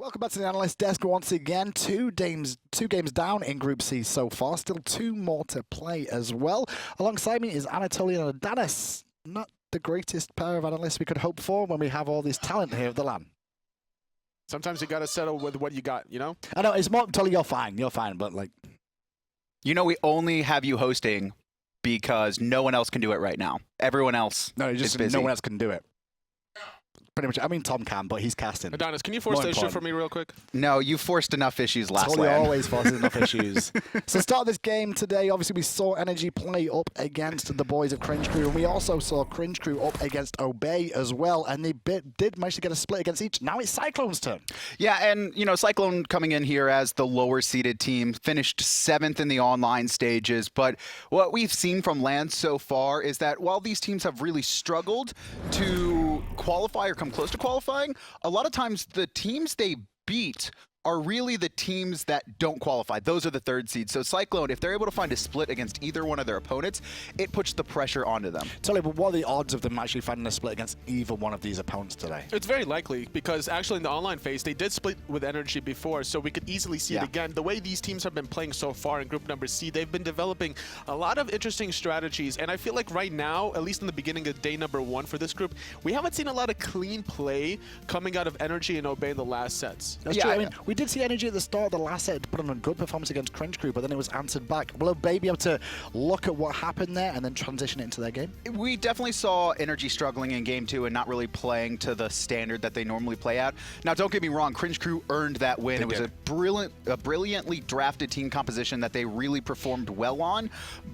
Welcome back to the analyst desk once again. Two games down in Group C so far. Still two more to play as well. Alongside me is Anatolian and Janus. Not the greatest pair of analysts we could hope for when we have all this talent here at the LAN. Sometimes you got to settle with what you got, you know? I know, it's more, Tully, you're fine, but like... You know, we only have you hosting because no one else can do it right now. Everyone else is busy. No one else can do it. Pretty much. I mean, Tom can, but he's casting. Adonis, can you force the issue for me real quick? No, you forced enough issues last Tully LAN. always forces enough issues. So start this game today, obviously we saw NRG play up against the boys of Cringe Crew, and we also saw Cringe Crew up against Obey as well, and they did manage to get a split against each. Now it's Cyclone's turn. Yeah, and, you know, Cyclone coming in here as the lower-seeded team, finished 7th in the online stages, but what we've seen from LAN so far is that while these teams have really struggled to qualify or come close to qualifying, a lot of times the teams they beat are really the teams that don't qualify. Those are the third seeds. So Cyclone, if they're able to find a split against either one of their opponents, it puts the pressure onto them. Tully, but what are the odds of them actually finding a split against either one of these opponents today? It's very likely, because actually in the online phase, they did split with NRG before, so we could easily see it again. The way these teams have been playing so far in group number C, they've been developing a lot of interesting strategies, and I feel like right now, at least in the beginning of day number 1 for this group, we haven't seen a lot of clean play coming out of NRG and Obey in the last sets. That's true. I mean, we did see NRG at the start of the last set to put on a good performance against Cringe Crew, but then it was answered back. Will Obey be able to look at what happened there and then transition it into their game? We definitely saw NRG struggling in game 2 and not really playing to the standard that they normally play at. Now, don't get me wrong, Cringe Crew earned that win. It was a brilliantly drafted team composition that they really performed well on,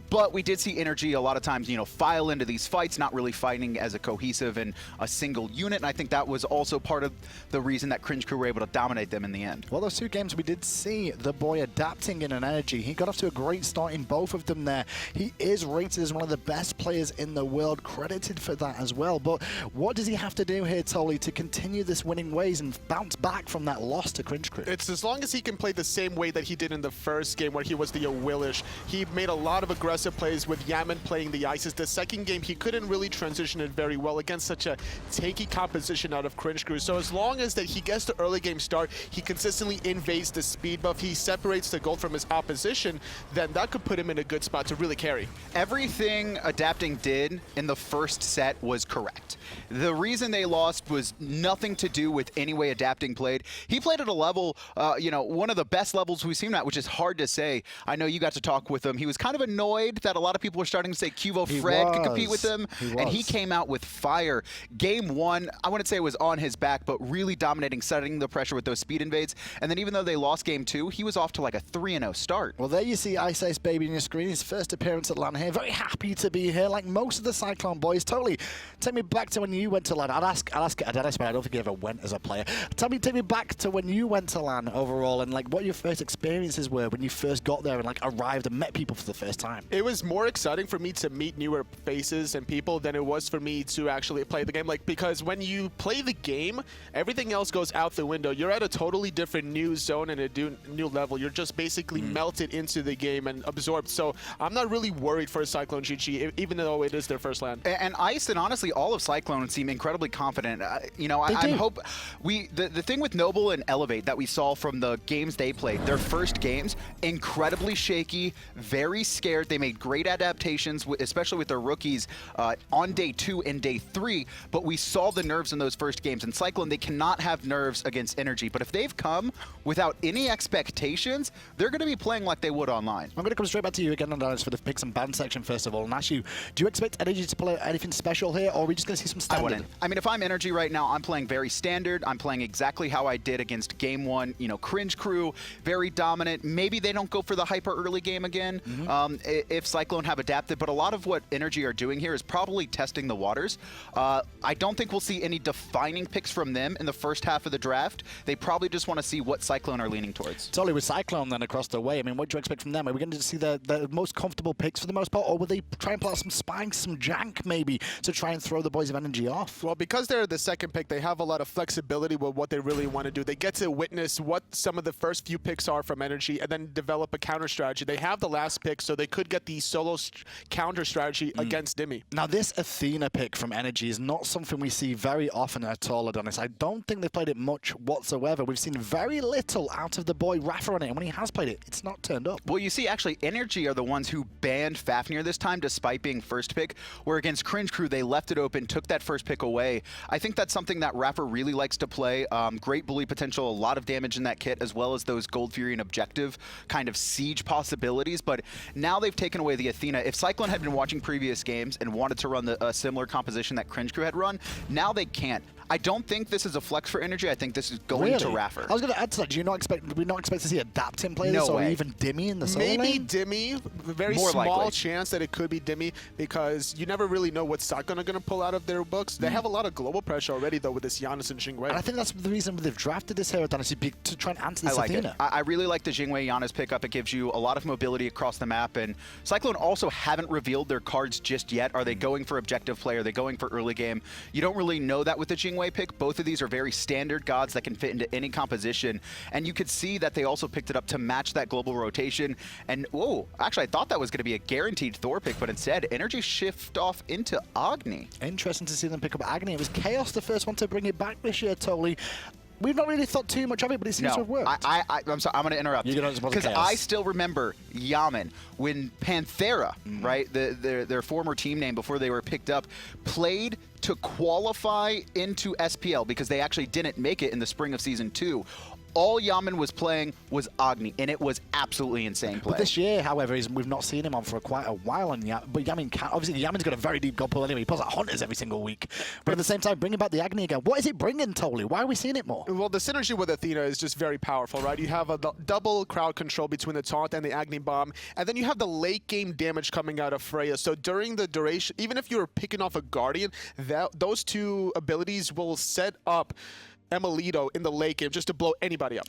but we did see NRG a lot of times, you know, file into these fights, not really fighting as a cohesive and a single unit, and I think that was also part of the reason that Cringe Crew were able to dominate them in the end. Well, those two games we did see the boy adapting in an energy. He got off to a great start in both of them there. He is rated as one of the best players in the world, credited for that as well. But what does he have to do here, Tully, to continue this winning ways and bounce back from that loss to Cringe Crew? It's as long as he can play the same way that he did in the first game where he was the Wlfy. He made a lot of aggressive plays with Yammyn playing the Ices. The second game, he couldn't really transition it very well against such a tanky composition out of Cringe Crew. So as long as that he gets the early game start, he consistently invades the speed buff, he separates the gold from his opposition, then that could put him in a good spot to really carry. Everything Adapting did in the first set was correct. The reason they lost was nothing to do with any way Adapting played. He played at a level, you know, one of the best levels we've seen him at, which is hard to say. I know you got to talk with him. He was kind of annoyed that a lot of people were starting to say Cubo Fred could compete with him, and he came out with fire. Game 1, I wouldn't say it was on his back, but really dominating, setting the pressure with those speed invades. And then even though they lost game 2, he was off to like a 3-0 start. Well, there you see iceicebabyy on your screen. His first appearance at LAN here. Very happy to be here, like most of the Cyclone boys. Totally. Take me back to when you went to LAN. I'll ask Adonis, but I don't think he ever went as a player. Take me back to when you went to LAN overall, and like what your first experiences were when you first got there and like arrived and met people for the first time. It was more exciting for me to meet newer faces and people than it was for me to actually play the game. Like, because when you play the game, everything else goes out the window. You're at a totally different new zone and a new level. You're just basically melted into the game and absorbed. So I'm not really worried for CycloneGG, even though it is their first LAN. And Ice and honestly all of Cyclone seem incredibly confident. You know, I hope the thing with Noble and Elevate that we saw from the games they played, their first games, incredibly shaky, very scared. They made great adaptations, especially with their rookies on day 2 and day 3. But we saw the nerves in those first games. And Cyclone, they cannot have nerves against NRG. But if they've come without any expectations, they're going to be playing like they would online. I'm going to come straight back to you again, Andreas, for the picks and ban section first of all, and ask you, do you expect NRG to play anything special here, or are we just going to see some standard? I mean, if I'm NRG right now, I'm playing very standard. I'm playing exactly how I did against game 1. You know, Cringe Crew, very dominant. Maybe they don't go for the hyper early game again if Cyclone have adapted, but a lot of what NRG are doing here is probably testing the waters. I don't think we'll see any defining picks from them in the first half of the draft. They probably just want to see what Cyclone are leaning towards. Totally, with Cyclone then across the way, I mean, what do you expect from them? Are we going to see the most comfortable picks for the most part, or will they try and pull out some spikes, some jank maybe, to try and throw the boys of NRG off? Well, because they're the second pick, they have a lot of flexibility with what they really want to do. They get to witness what some of the first few picks are from NRG and then develop a counter strategy. They have the last pick, so they could get the solo counter strategy against Dimi. Now, this Athena pick from NRG is not something we see very often at all, Adonis. I don't think they've played it much whatsoever. We've seen very very little out of the boy iRaffer on it, and when he has played it, it's not turned up. Well, you see, actually, NRG are the ones who banned Fafnir this time, despite being first pick, where against Cringe Crew, they left it open, took that first pick away. I think that's something that iRaffer really likes to play. Great bully potential, a lot of damage in that kit, as well as those Gold Fury and Objective kind of siege possibilities, but now they've taken away the Athena. If Cyclone had been watching previous games and wanted to run a similar composition that Cringe Crew had run, now they can't. I don't think this is a flex for NRG. I think this is going to iRaffer. I was going to add to that. Do we not expect to see adapting players No or way. even Dimi in the solo Maybe lane? Dimi, very More small likely. chance that it could be Dimi, because you never really know what Cyclone are going to pull out of their books. They have a lot of global pressure already, though, with this Janus and Jing. And I think that's the reason they've drafted this hero, Dennis, to try and answer this I like Athena. it. I really like the Jingwei Janus pickup. It gives you a lot of mobility across the map, and Cyclone also haven't revealed their cards just yet. Are they going for objective play? Are they going for early game? You don't really know that with the Jingwei pick. Both of these are very standard gods that can fit into any composition, and you could see that they also picked it up to match that global rotation. And whoa, actually I thought that was going to be a guaranteed Thor pick, but instead NRG shift off into Agni. Interesting to see them pick up Agni. It was Chaos the first one to bring it back this year, totally. We've not really thought too much of it, but it seems to have worked. I'm sorry, I'm going to interrupt. You're gonna Because I still remember Yammyn, when Panthera, right, their former team name before they were picked up, played to qualify into SPL because they actually didn't make it in the spring of Season 2. All Yammyn was playing was Agni, and it was absolutely insane play. But this year, however, we've not seen him on for quite a while. But Yammyn obviously Yammyn's got a very deep god pool anyway. He pulls out Hunters every single week. But at the same time, bringing back the Agni again, what is it bringing, Tolly? Why are we seeing it more? Well, the synergy with Athena is just very powerful, right? You have a double crowd control between the taunt and the Agni bomb, and then you have the late game damage coming out of Freya. So during the duration, even if you're picking off a Guardian, those two abilities will set up emilitoo in the late game just to blow anybody up.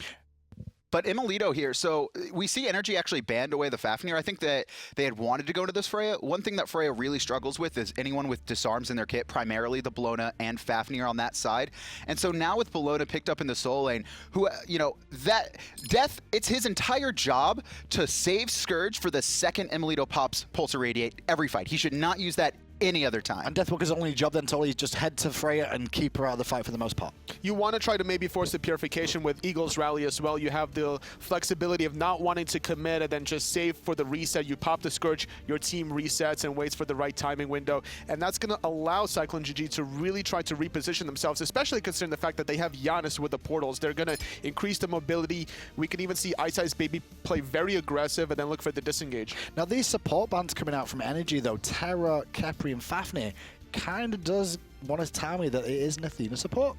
But emilitoo here, so we see NRG actually banned away the Fafnir. I think that they had wanted to go to this Freya. One thing that Freya really struggles with is anyone with disarms in their kit, primarily the Bellona and Fafnir on that side. And so now with Bellona picked up in the solo lane, who, you know, that Death, it's his entire job to save Scourge for the second emilitoo pops Pulse Irradiate every fight. He should not use that any other time. And Deathwalker's only job then, Tolly, is just head to Freya and keep her out of the fight for the most part. You want to try to maybe force the purification with Eagle's Rally as well. You have the flexibility of not wanting to commit and then just save for the reset. You pop the Scourge, your team resets and waits for the right timing window. And that's going to allow CycloneGG to really try to reposition themselves, especially considering the fact that they have Janus with the portals. They're going to increase the mobility. We can even see iceicebabyy play very aggressive and then look for the disengage. Now, these support bands coming out from NRG, though, Terra, Khepri, and Fafnir, kind of does want to tell me that it is an Athena support.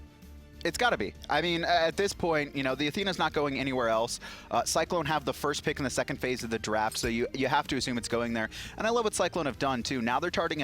It's got to be. I mean, at this point, you know, the Athena's not going anywhere else. Cyclone have the first pick in the second phase of the draft, so you have to assume it's going there. And I love what Cyclone have done, too. Now they're targeting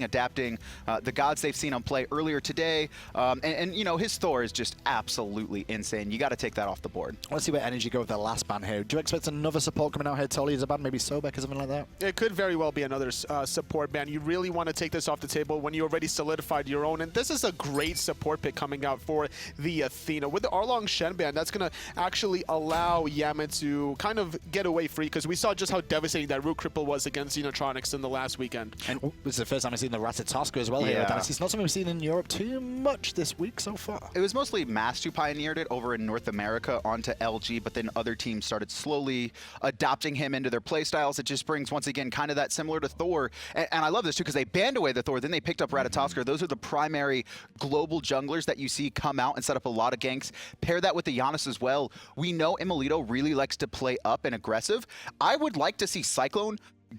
adapting the gods they've seen on play earlier today. And, you know, his Thor is just absolutely insane. You got to take that off the board. Let's see where NRG go with their last ban here. Do you expect another support coming out here, Tolly, as a ban? Maybe Sobek or something like that? It could very well be another support ban. You really want to take this off the table when you already solidified your own. And this is a great support pick coming out for the Athena. With the Arlong Shen ban, that's going to actually allow Yammyn to kind of get away free, because we saw just how devastating that Root Cripple was against Xenotronics in the last weekend. And this is the first time I've seen the Ratatoskr as well here. It's not something we've seen in Europe too much this week so far. It was mostly Mast who pioneered it over in North America onto LG, but then other teams started slowly adopting him into their playstyles. It just brings, once again, kind of that similar to Thor. And I love this, too, because they banned away the Thor, then they picked up Ratatoskr. Those are the primary global junglers that you see come out and set up a lot of ganks. Pair that with the Janus as well. We know emilitoo really likes to play up and aggressive. I would like to see Cyclone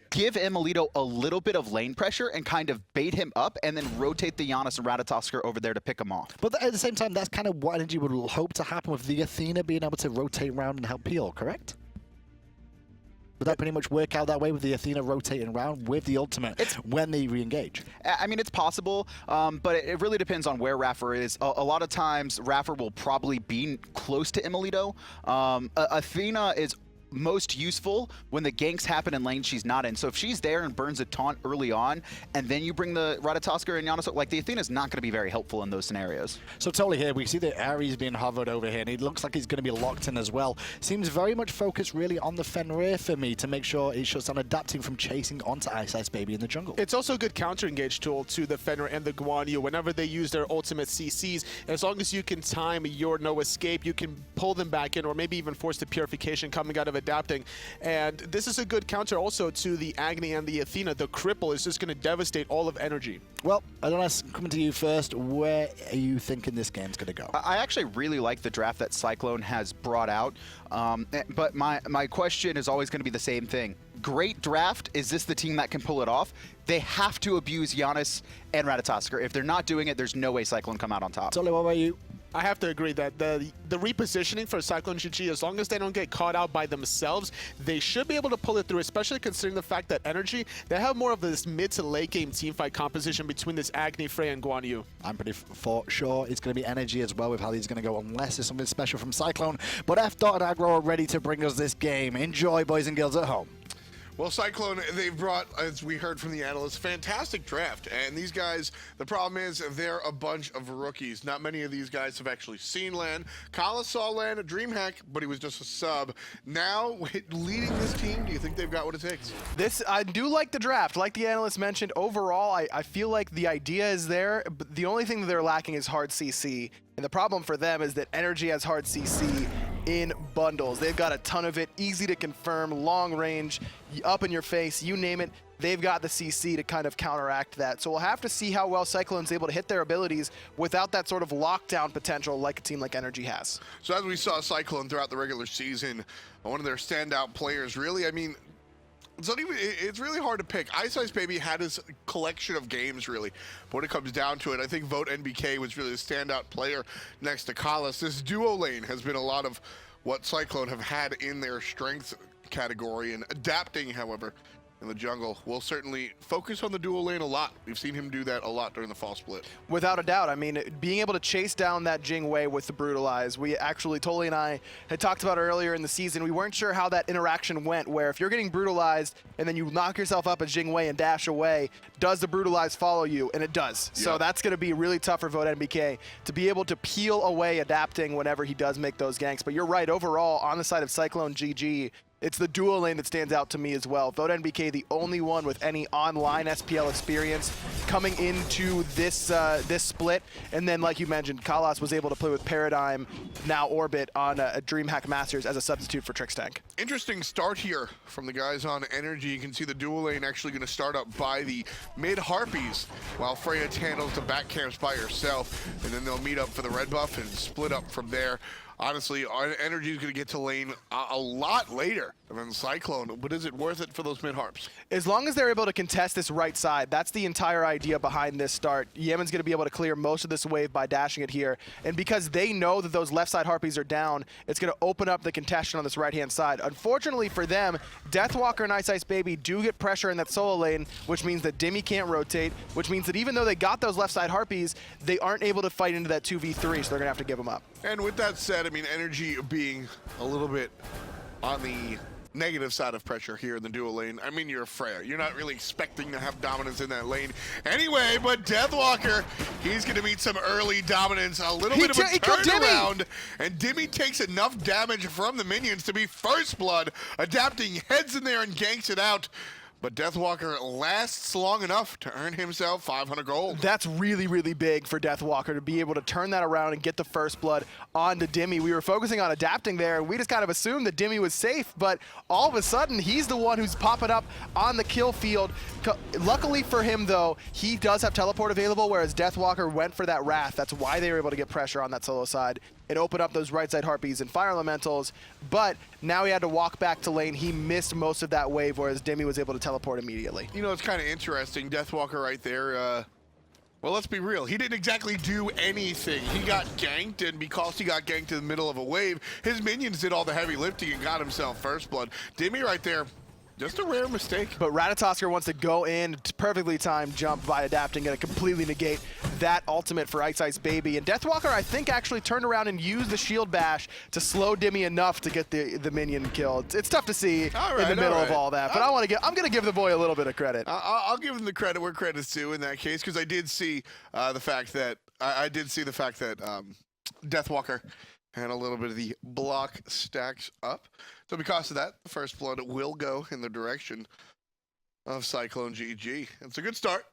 give emilitoo a little bit of lane pressure and kind of bait him up and then rotate the Janus and Ratatoskr over there to pick him off. But at the same time, that's kind of what NRG would hope to happen with the Athena being able to rotate around and help peel, correct? Would that pretty much work out that way with the Athena rotating around with the ultimate when they re-engage? I mean, it's possible, but it really depends on where iRaffer is. A lot of times, iRaffer will probably be close to emilitoo. Athena is most useful when the ganks happen in lanes she's not in. So if she's there and burns a taunt early on, and then you bring the Ratatoskr and Janus, like the Athena's not going to be very helpful in those scenarios. So totally here, we see the Ares being hovered over here, and he looks like he's going to be locked in as well. Seems very much focused really on the Fenrir for me to make sure he shuts down adapting from chasing onto iceicebabyy in the jungle. It's also a good counter-engage tool to the Fenrir and the Guan whenever they use their ultimate CCs. As long as you can time your no escape, you can pull them back in or maybe even force the purification coming out of adapting. And this is a good counter also to the Agni and the Athena. The cripple is just going to devastate all of energy. Well, Adonis, coming to you first, where are you thinking this game's going to go? I actually really like the draft that Cyclone has brought out, but my question is always going to be the same thing. Great draft. Is this the team that can pull it off? They have to abuse Janus and Ratatoskr. If they're not doing it, there's no way Cyclone come out on top. Totally, what about you? I have to agree that the repositioning for CycloneGG, as long as they don't get caught out by themselves, they should be able to pull it through, especially considering the fact that NRG, they have more of this mid to late game teamfight composition between this Agni, Freya, and Guan. I'm pretty for sure it's going to be energy as well with how he's going to go, unless there's something special from Cyclone. But F.Dot and Aggro are ready to bring us this game. Enjoy, boys and girls at home. Well, Cyclone, they've brought, as we heard from the analysts, fantastic draft. And these guys, the problem is they're a bunch of rookies. Not many of these guys have actually seen LAN. Kala saw LAN a DreamHack, but he was just a sub. Now, leading this team, do you think they've got what it takes? I do like the draft. Like the analyst mentioned, overall, I feel like the idea is there, but the only thing that they're lacking is hard CC. And the problem for them is that NRG has hard CC in bundles. They've got a ton of it, easy to confirm, long range, up in your face, you name it. They've got the CC to kind of counteract that. So we'll have to see how well Cyclone's able to hit their abilities without that sort of lockdown potential like a team like NRG has. So as we saw Cyclone throughout the regular season, one of their standout players, really, I mean, it's really hard to pick. iceicebabyy had his collection of games, really. But when it comes down to it, I think VoteNBK was really the standout player next to Kalas. This duo lane has been a lot of what Cyclone have had in their strength category, and adapting, however, in the jungle will certainly focus on the dual lane a lot. We've seen him do that a lot during the fall split. Without a doubt. I mean, being able to chase down that Jing wave with the Brutalize, we actually, Tolly and I had talked about earlier in the season, we weren't sure how that interaction went, where if you're getting brutalized and then you knock yourself up a Jing wave and dash away, does the Brutalize follow you? And it does. Yep. So that's going to be really tough for VoteNBK to be able to peel away adapting whenever he does make those ganks. But you're right, overall, on the side of CycloneGG, it's the dual lane that stands out to me as well. VoteNBK, the only one with any online SPL experience coming into this this split. And then, like you mentioned, Kalas was able to play with Paradigm, now Orbit, on a DreamHack Masters as a substitute for Trickstank. Interesting start here from the guys on NRG. You can see the dual lane actually going to start up by the mid Harpies, while Freya handles the back camps by herself. And then they'll meet up for the red buff and split up from there. Honestly, NRG is going to get to lane a lot later than Cyclone, but is it worth it for those mid-harps? As long as they're able to contest this right side, that's the entire idea behind this start. Yammyn's going to be able to clear most of this wave by dashing it here, and because they know that those left side Harpies are down, it's going to open up the contention on this right-hand side. Unfortunately for them, Deathwalker and iceicebabyy do get pressure in that solo lane, which means that Dimi can't rotate, which means that even though they got those left side Harpies, they aren't able to fight into that 2v3, so they're going to have to give them up. And with that said, I mean, NRG being a little bit on the negative side of pressure here in the dual lane. I mean, you're Freya. You're not really expecting to have dominance in that lane anyway, but Deathwalker, he's going to meet some early dominance, a little bit of a turnaround, and Dimi takes enough damage from the minions to be first blood, adapting, heads in there and ganks it out. But Deathwalker lasts long enough to earn himself 500 gold. That's really, really big for Deathwalker to be able to turn that around and get the first blood onto Dimi. We were focusing on adapting there, and we just kind of assumed that Dimi was safe, but all of a sudden, he's the one who's popping up on the kill field. Luckily for him, though, he does have teleport available, whereas Deathwalker went for that Wrath. That's why they were able to get pressure on that solo side and open up those right side Harpies and Fire Elementals, but now he had to walk back to lane. He missed most of that wave, whereas Dimi was able to teleport immediately. You know, it's kind of interesting. Deathwalker right there, well, let's be real. He didn't exactly do anything. He got ganked, and because he got ganked in the middle of a wave, his minions did all the heavy lifting and got himself first blood. Dimi right there, just a rare mistake. But Ratatoskr wants to go in, perfectly timed jump by adapting, going to completely negate that ultimate for iceicebabyy. And Deathwalker, I think, actually turned around and used the shield bash to slow Dimi enough to get the minion killed. It's tough to see in the middle of all that, but I'm going to give the boy a little bit of credit. I'll give him the credit where credit's due in that case, because I did see the fact that Deathwalker had a little bit of the block stacks up. So because of that, the first blood will go in the direction of CycloneGG. It's a good start.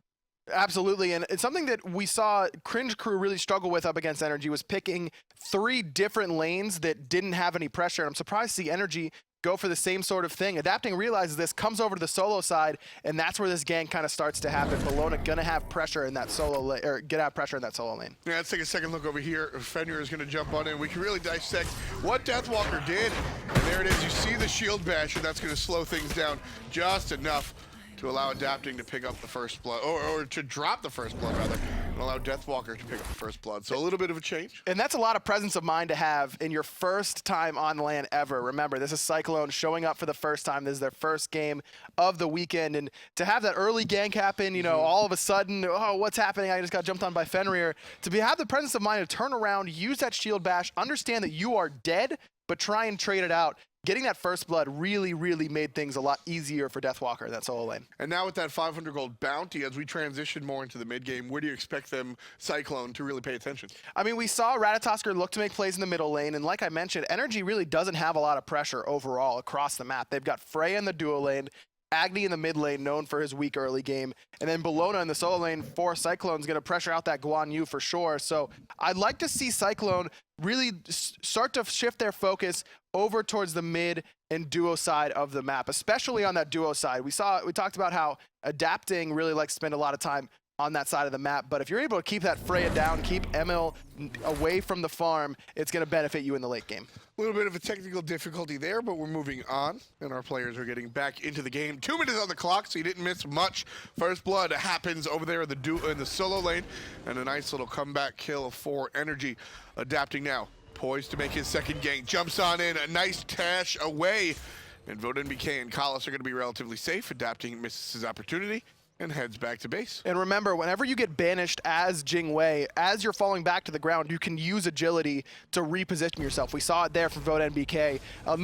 Absolutely, and it's something that we saw Cringe Crew really struggle with up against NRG, was picking 3 different lanes that didn't have any pressure. I'm surprised to see NRG go for the same sort of thing. Adapting realizes this, comes over to the solo side, and that's where this gang kind of starts to happen. Bellona gonna have pressure in that solo lane, or get out pressure in that solo lane. Yeah, let's take a second look over here. Fenrir is gonna jump on in. We can really dissect what Deathwalker did. And there it is, you see the shield bash, and that's gonna slow things down just enough to allow Adapting to pick up the first blood, or to drop the first blood rather, and allow Deathwalker to pick up the first blood. So a little bit of a change. And that's a lot of presence of mind to have in your first time on LAN ever. Remember, this is Cyclone showing up for the first time. This is their first game of the weekend, and to have that early gank happen, you know, all of a sudden, oh, what's happening? I just got jumped on by Fenrir. Have the presence of mind to turn around, use that shield bash, understand that you are dead, but try and trade it out. Getting that first blood really, really made things a lot easier for Deathwalker in that solo lane. And now with that 500 gold bounty, as we transition more into the mid game, where do you expect them, Cyclone, to really pay attention? I mean, we saw Ratatoskr look to make plays in the middle lane, and like I mentioned, NRG really doesn't have a lot of pressure overall across the map. They've got Freya in the duo lane, Agni in the mid lane, known for his weak early game, and then Bellona in the solo lane for Cyclone's going to pressure out that Guan for sure. So I'd like to see Cyclone really start to shift their focus over towards the mid and duo side of the map, especially on that duo side. We talked about how Adapting really likes to spend a lot of time on that side of the map, but if you're able to keep that Freya down, keep Emil away from the farm, it's going to benefit you in the late game. A little bit of a technical difficulty there, but we're moving on, and our players are getting back into the game. 2 minutes on the clock, so you didn't miss much. First blood happens over there in the solo lane, and a nice little comeback kill for NRG. Adapting now, poised to make his second gank, jumps on in, a nice tash away, and VoteNBK and Kalas are going to be relatively safe. Adapting misses his opportunity and heads back to base. And remember, whenever you get banished as Jing, as you're falling back to the ground, you can use agility to reposition yourself. We saw it there from VoteNBK. A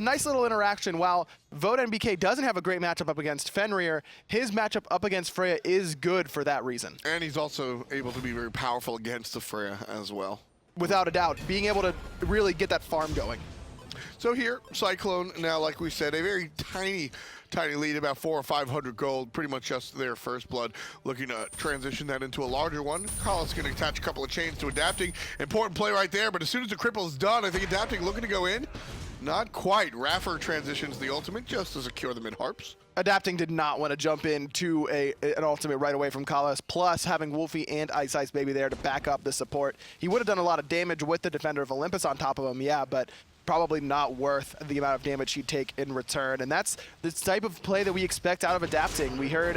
nice little interaction. While VoteNBK doesn't have a great matchup up against Fenrir, his matchup up against Freya is good for that reason. And he's also able to be very powerful against the Freya as well. Without a doubt, being able to really get that farm going. So here, Cyclone, now like we said, a very tiny lead, about 400 or 500 gold, pretty much just their first blood, looking to transition that into a larger one. Kalas going to attach a couple of chains to Adapting. Important play right there, but as soon as the cripple is done, I think Adapting looking to go in. Not quite. iRaffer transitions the ultimate just to secure the mid-harps. Adapting did not want to jump into an ultimate right away from Kalas, plus having Wlfy and iceicebabyy there to back up the support. He would have done a lot of damage with the Defender of Olympus on top of him, yeah, but probably not worth the amount of damage he'd take in return. And that's the type of play that we expect out of Adapting. We heard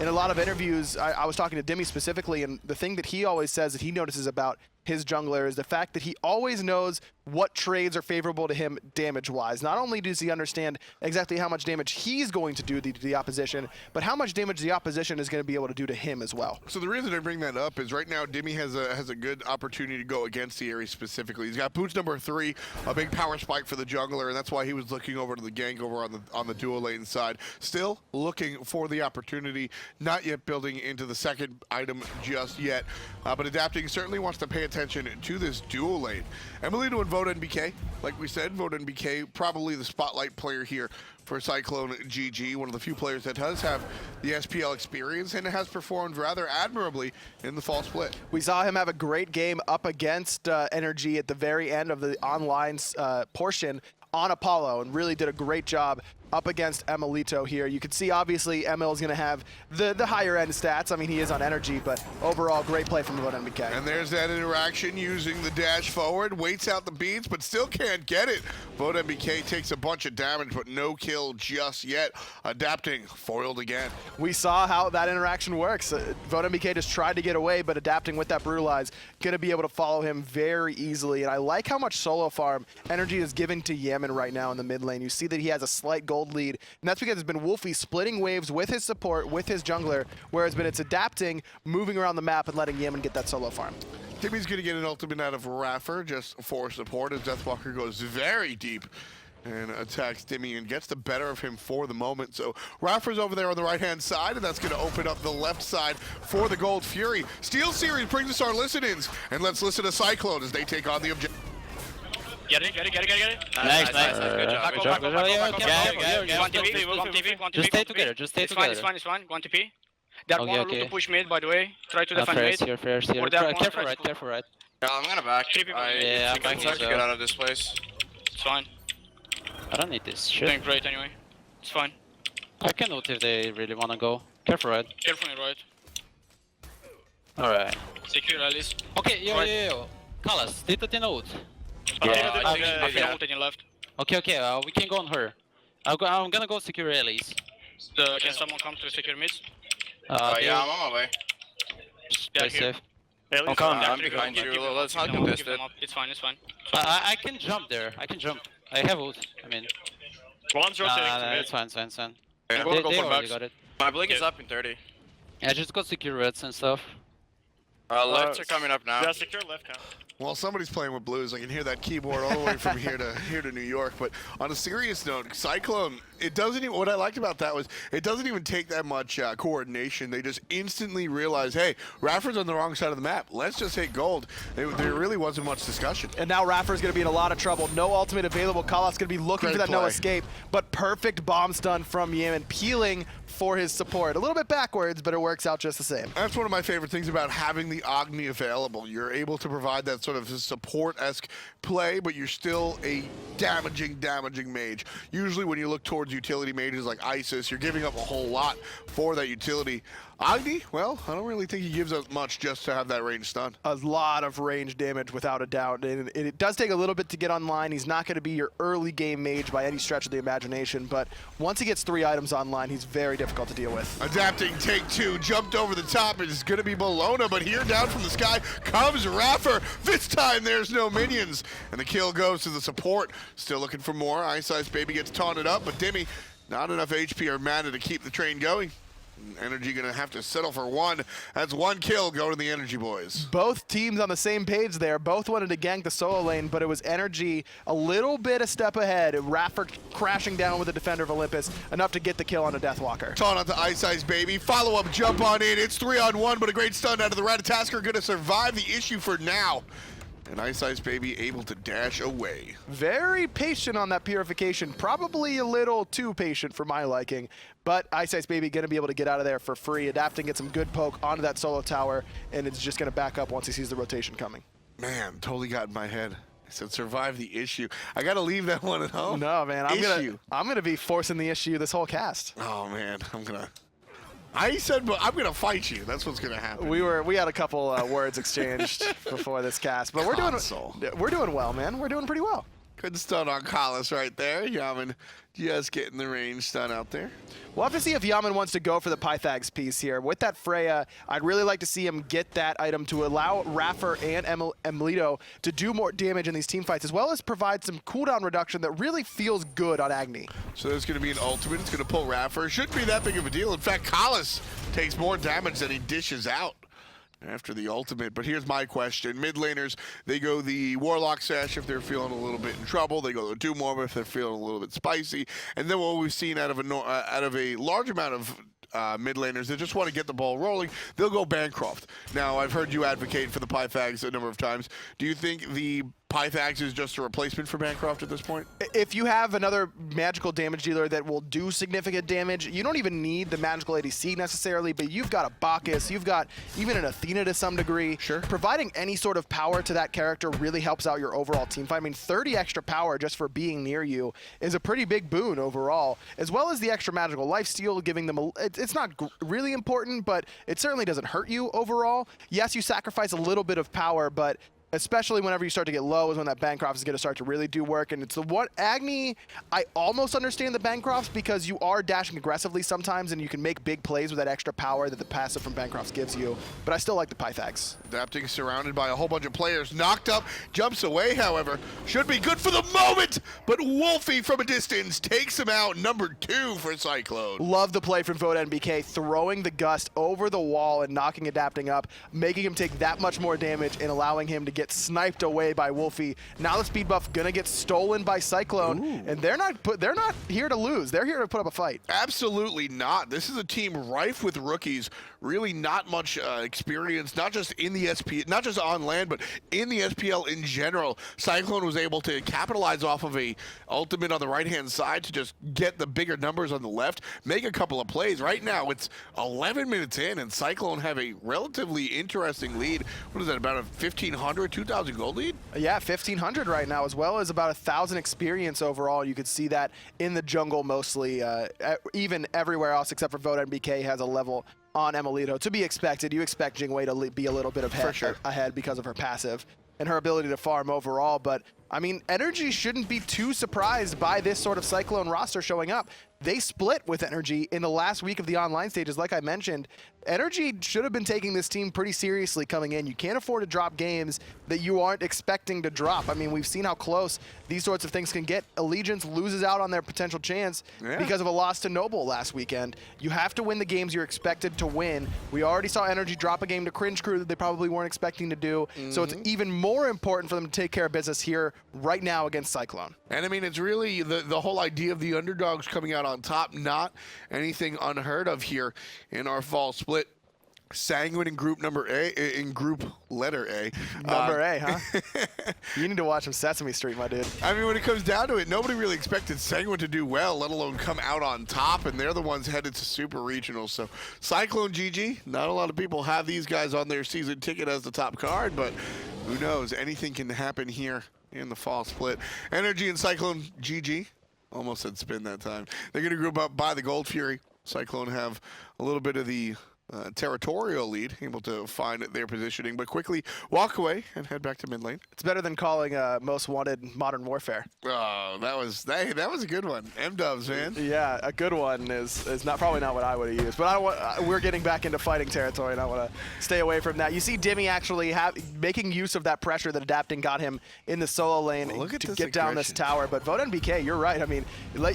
in a lot of interviews, I was talking to Dimi specifically, and the thing that he always says that he notices about his jungler is the fact that he always knows what trades are favorable to him damage-wise. Not only does he understand exactly how much damage he's going to do to the opposition, but how much damage the opposition is going to be able to do to him as well. So the reason I bring that up is right now Dimi has a good opportunity to go against the Ares specifically. He's got boots number 3, a big power spike for the jungler, and that's why he was looking over to the gank over on the duo lane side. Still looking for the opportunity, not yet building into the second item just yet, but Adapting certainly wants to pay attention to this duo lane. emilitoo and VoteNBK, like we said, VoteNBK probably the spotlight player here for CycloneGG, one of the few players that does have the SPL experience and has performed rather admirably in the fall split. We saw him have a great game up against NRG at the very end of the online portion on Apollo, and really did a great job up against emilitoo here. You can see obviously Emil is going to have the higher end stats. I mean, he is on NRG, but overall great play from VoteNBK. And there's that interaction using the dash forward, waits out the beats, but still can't get it. VoteNBK takes a bunch of damage, but no kill just yet. Adapting, foiled again. We saw how that interaction works. VoteNBK just tried to get away, but Adapting with that brutalize, going to be able to follow him very easily. And I like how much solo farm NRG is giving to Yammyn right now in the mid lane. You see that he has a slight gold gold lead, and that's because it's been Wlfy splitting waves with his support, with his jungler, whereas it's adapting, moving around the map, and letting Yammyn get that solo farm. Dimi's going to get an ultimate out of iRaffer just for support as Deathwalker goes very deep and attacks Dimi and gets the better of him for the moment. So iRaffer's over there on the right-hand side, and that's going to open up the left side for the Gold Fury. Steel Series brings us our listen-ins, and let's listen to Cyclone as they take on the objective. Get it. Nice. Good job. Good job. Yeah. One TP. Just stay together. It's fine. One TP. They're gonna look to push mid, by the way. Try to defend mid. Freya's here. Or they're Careful right. Yeah, I'm gonna back. Yeah, I'm backing as Get well. out of this place. It's fine. I don't need this shit. Doing great anyway. It's fine. I can ult if they really wanna go. Careful right. Careful right. Alright. Secure at least. Okay, yo. Kalas, did the ult. Athena ulted left. Okay, we can go on her. I'm gonna go secure Elise. Can someone come to secure mid? Yeah, I'm on my way. Play safe. I'm coming. I'm behind you. Let's not contest it. It's fine. I can jump there. I have ult. I mean. One's rotating to mid. It's fine. Yeah. They already got it. My blink is up in 30. Yeah, just go secure reds and stuff. Lefts are coming up now. Yeah, secure left now. Well, somebody's playing with blues. I can hear that keyboard all the way from here to New York. But on a serious note, Cyclone, it doesn't even. What I liked about that was it doesn't even take that much coordination. They just instantly realize, hey, iRaffer's on the wrong side of the map. Let's just hit gold. There really wasn't much discussion. And now iRaffer's going to be in a lot of trouble. No ultimate available. Kalas going to be looking for that no escape, but perfect bomb stun from Yammyn, peeling for his support. A little bit backwards, but it works out just the same. That's one of my favorite things about having the Agni available. You're able to provide that sort of support-esque play, but you're still a damaging mage. Usually when you look towards utility mages like Isis, you're giving up a whole lot for that utility. Agni, well, I don't really think he gives us much just to have that range stun. A lot of range damage without a doubt. And it does take a little bit to get online. He's not going to be your early game mage by any stretch of the imagination, but once he gets 3 items online, he's very difficult to deal with. Adapting, take 2, jumped over the top. It's going to be Bellona, but here down from the sky comes iRaffer. This time there's no minions, and the kill goes to the support. Still looking for more. iceicebabyy gets taunted up, but Dimi, not enough HP or mana to keep the train going. NRG gonna have to settle for 1. That's 1 kill going to the NRG boys. Both teams on the same page there. Both wanted to gank the solo lane, but it was NRG a little bit a step ahead. iRaffer crashing down with the defender of Olympus, enough to get the kill on a Deathwalker. Taunt onto iceicebabyy. Follow-up jump on in. It's 3-on-1, but a great stun out of the Ratatoskr. Gonna survive the issue for now. And iceicebabyy able to dash away. Very patient on that purification. Probably a little too patient for my liking. But iceicebabyy going to be able to get out of there for free, adapting, get some good poke onto that solo tower, and it's just going to back up once he sees the rotation coming. Man, totally got in my head. I said survive the issue. I got to leave that one at home. No, man. I'm gonna be forcing the issue this whole cast. Oh, man. I said, but I'm gonna fight you. That's what's gonna happen. We had a couple words exchanged before this cast, but we're doing well, man. We're doing pretty well. Good stun on Kalas right there. Yammyn just getting the range stun out there. We'll have to see if Yammyn wants to go for the Pythags piece here. With that Freya, I'd really like to see him get that item to allow iRaffer and emilitoo to do more damage in these team fights, as well as provide some cooldown reduction that really feels good on Agni. So there's going to be an ultimate. It's going to pull iRaffer. It shouldn't be that big of a deal. In fact, Kalas takes more damage than he dishes out after the ultimate. But here's my question. Mid laners, they go the Warlock Sash if they're feeling a little bit in trouble. They go the Doom Orb if they're feeling a little bit spicy. And then what we've seen out of a large amount of mid laners that just want to get the ball rolling, they'll go Bancroft. Now, I've heard you advocate for the Pythags a number of times. Do you think the Pythags is just a replacement for Bancroft at this point? If you have another magical damage dealer that will do significant damage, you don't even need the magical ADC necessarily, but you've got a Bacchus, you've got even an Athena to some degree. Sure. Providing any sort of power to that character really helps out your overall team fight. I mean, 30 extra power just for being near you is a pretty big boon overall, as well as the extra magical lifesteal, giving them it's not really important, but it certainly doesn't hurt you overall. Yes, you sacrifice a little bit of power, but especially whenever you start to get low is when that Bancroft is going to start to really do work. And it's the one, Agni, I almost understand the Bancrofts because you are dashing aggressively sometimes and you can make big plays with that extra power that the passive from Bancrofts gives you. But I still like the Pythags. Adapting, surrounded by a whole bunch of players. Knocked up, jumps away, however. Should be good for the moment, but Wlfy from a distance takes him out. Number 2 for Cyclone. Love the play from VoteNBK, throwing the Gust over the wall and knocking Adapting up, making him take that much more damage and allowing him to get sniped away by Wlfy. Now the speed buff gonna get stolen by Cyclone, and they're not here to lose. They're here to put up a fight. Absolutely not. This is a team rife with rookies. Really not much experience, not just in the not just on land, but in the SPL in general. Cyclone was able to capitalize off of a ultimate on the right-hand side to just get the bigger numbers on the left, make a couple of plays. Right now, it's 11 minutes in, and Cyclone have a relatively interesting lead. What is that, about a 1,500, 2,000 gold lead? Yeah, 1,500 right now, as well as about 1,000 experience overall. You could see that in the jungle mostly, even everywhere else except for VoteNBK has a level on emilitoo. To be expected, you expect Jingwei to be a little bit ahead because of her passive and her ability to farm overall, but I mean, NRG shouldn't be too surprised by this sort of Cyclone roster showing up. They split with NRG in the last week of the online stages, like I mentioned. NRG should have been taking this team pretty seriously coming in. You can't afford to drop games that you aren't expecting to drop. I mean, we've seen how close these sorts of things can get. Allegiance loses out on their potential chance because of a loss to Noble last weekend. You have to win the games you're expected to win. We already saw NRG drop a game to Cringe Crew that they probably weren't expecting to do. So it's even more important for them to take care of business here right now against Cyclone. And I mean, it's really the whole idea of the underdogs coming out on top, not anything unheard of here in our fall split. Sanguine in group letter A. Number A, huh? You need to watch some Sesame Street, my dude. I mean, when it comes down to it, nobody really expected Sanguine to do well, let alone come out on top, and they're the ones headed to Super Regionals. So CycloneGG, not a lot of people have these guys on their season ticket as the top card, but who knows? Anything can happen here in the fall split. NRG and CycloneGG, almost said spin that time. They're going to group up by the Gold Fury. Cyclone have a little bit of the territorial lead, able to find their positioning, but quickly walk away and head back to mid lane. It's better than calling Most Wanted Modern Warfare. Oh, that was a good one. M-dubs, man. Yeah, a good one is probably not what I would have used, but I don't want, we're getting back into fighting territory, and I want to stay away from that. You see Dimi actually making use of that pressure that Adapting got him in the solo lane to get down this tower. But VoteNBK, you're right. I mean,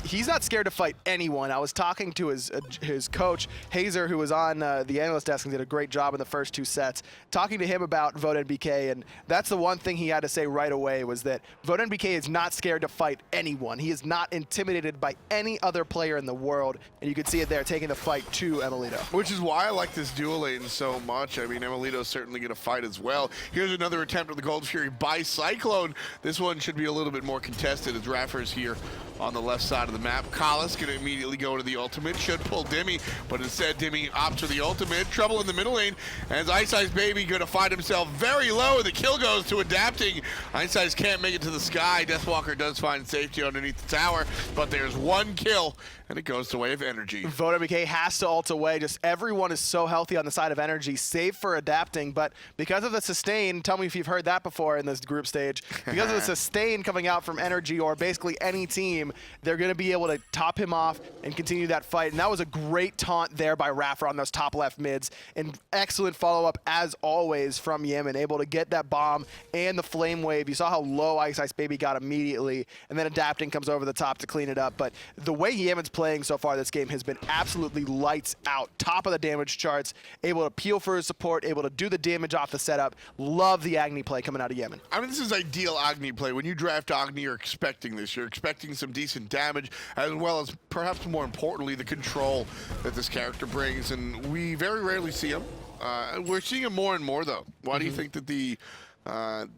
he's not scared to fight anyone. I was talking to his coach, Hazer, who was on the analyst desk and did a great job in the first 2 sets, talking to him about VoteNBK, and that's the one thing he had to say right away was that VoteNBK is not scared to fight anyone. He is not intimidated by any other player in the world, and you can see it there, taking the fight to emilitoo. Which is why I like this dual lane so much. I mean, emilitoo's certainly going to fight as well. Here's another attempt at the Gold Fury by Cyclone. This one should be a little bit more contested as iRaffer's here on the left side of the map. Kalis going to immediately go to the ultimate, should pull Dimi, but instead Dimi opts for the ultimate. Trouble in the middle lane as iceicebabyy going to find himself very low. The kill goes to Adapting. iceice can't make it to the sky. Deathwalker does find safety underneath the tower, but there's one kill, and it goes the way of NRG. VoteNBK has to ult away. Just everyone is so healthy on the side of NRG, save for Adapting, but because of the sustain, tell me if you've heard that before in this group stage, because of the sustain coming out from NRG or basically any team, they're going to be able to top him off and continue that fight. And that was a great taunt there by iRaffer on those top left mids, and excellent follow-up as always from Yammyn, able to get that bomb and the flame wave. You saw how low iceicebabyy got immediately, and then Adapting comes over the top to clean it up. But the way Yammyn's playing so far this game has been absolutely lights out. Top of the damage charts, able to peel for his support, able to do the damage off the setup. Love the Agni play coming out of Yammyn. I mean, this is ideal Agni play. When you draft Agni, you're expecting this. You're expecting some decent damage, as well as, perhaps more importantly, the control that this character brings, and we very rarely see him. We're seeing him more and more, though. Why do you think that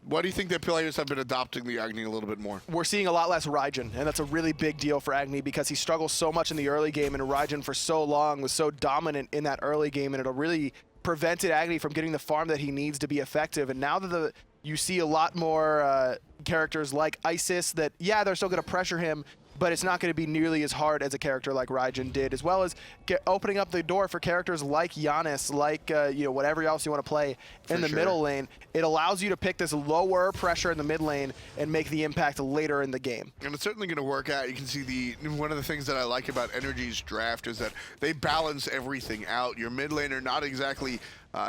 why do you think that players have been adopting the Agni a little bit more? We're seeing a lot less Raijin, and that's a really big deal for Agni because he struggles so much in the early game, and Raijin for so long was so dominant in that early game, and it'll really prevented Agni from getting the farm that he needs to be effective. And now that you see a lot more characters like Isis that, yeah, they're still going to pressure him, but it's not going to be nearly as hard as a character like Raijin did, as well as opening up the door for characters like Janus, like whatever else you want to play in the middle lane. It allows you to pick this lower pressure in the mid lane and make the impact later in the game. And it's certainly going to work out. You can see one of the things that I like about NRG's draft is that they balance everything out. Your mid laner not exactly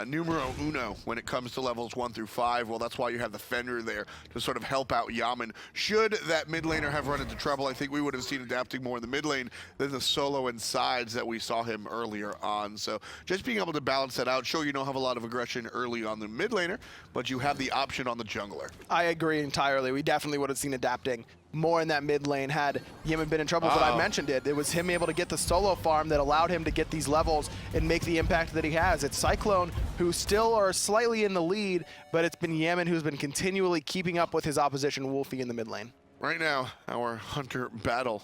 numero uno when it comes to levels 1 through 5. Well, that's why you have the Fenrir there to sort of help out Yammyn. Should that mid laner have run into trouble, I think we would have seen adapting more in the mid lane than the solo and sides that we saw him earlier on. So just being able to balance that out, sure, you don't have a lot of aggression early on the mid laner, but you have the option on the jungler. I agree entirely. We definitely would have seen adapting more in that mid lane had Yammyn been in trouble, but I mentioned it. It was him able to get the solo farm that allowed him to get these levels and make the impact that he has. It's Cyclone, who still are slightly in the lead, but it's been Yammyn who's been continually keeping up with his opposition, Wlfy, in the mid lane. Right now, our Hunter battle,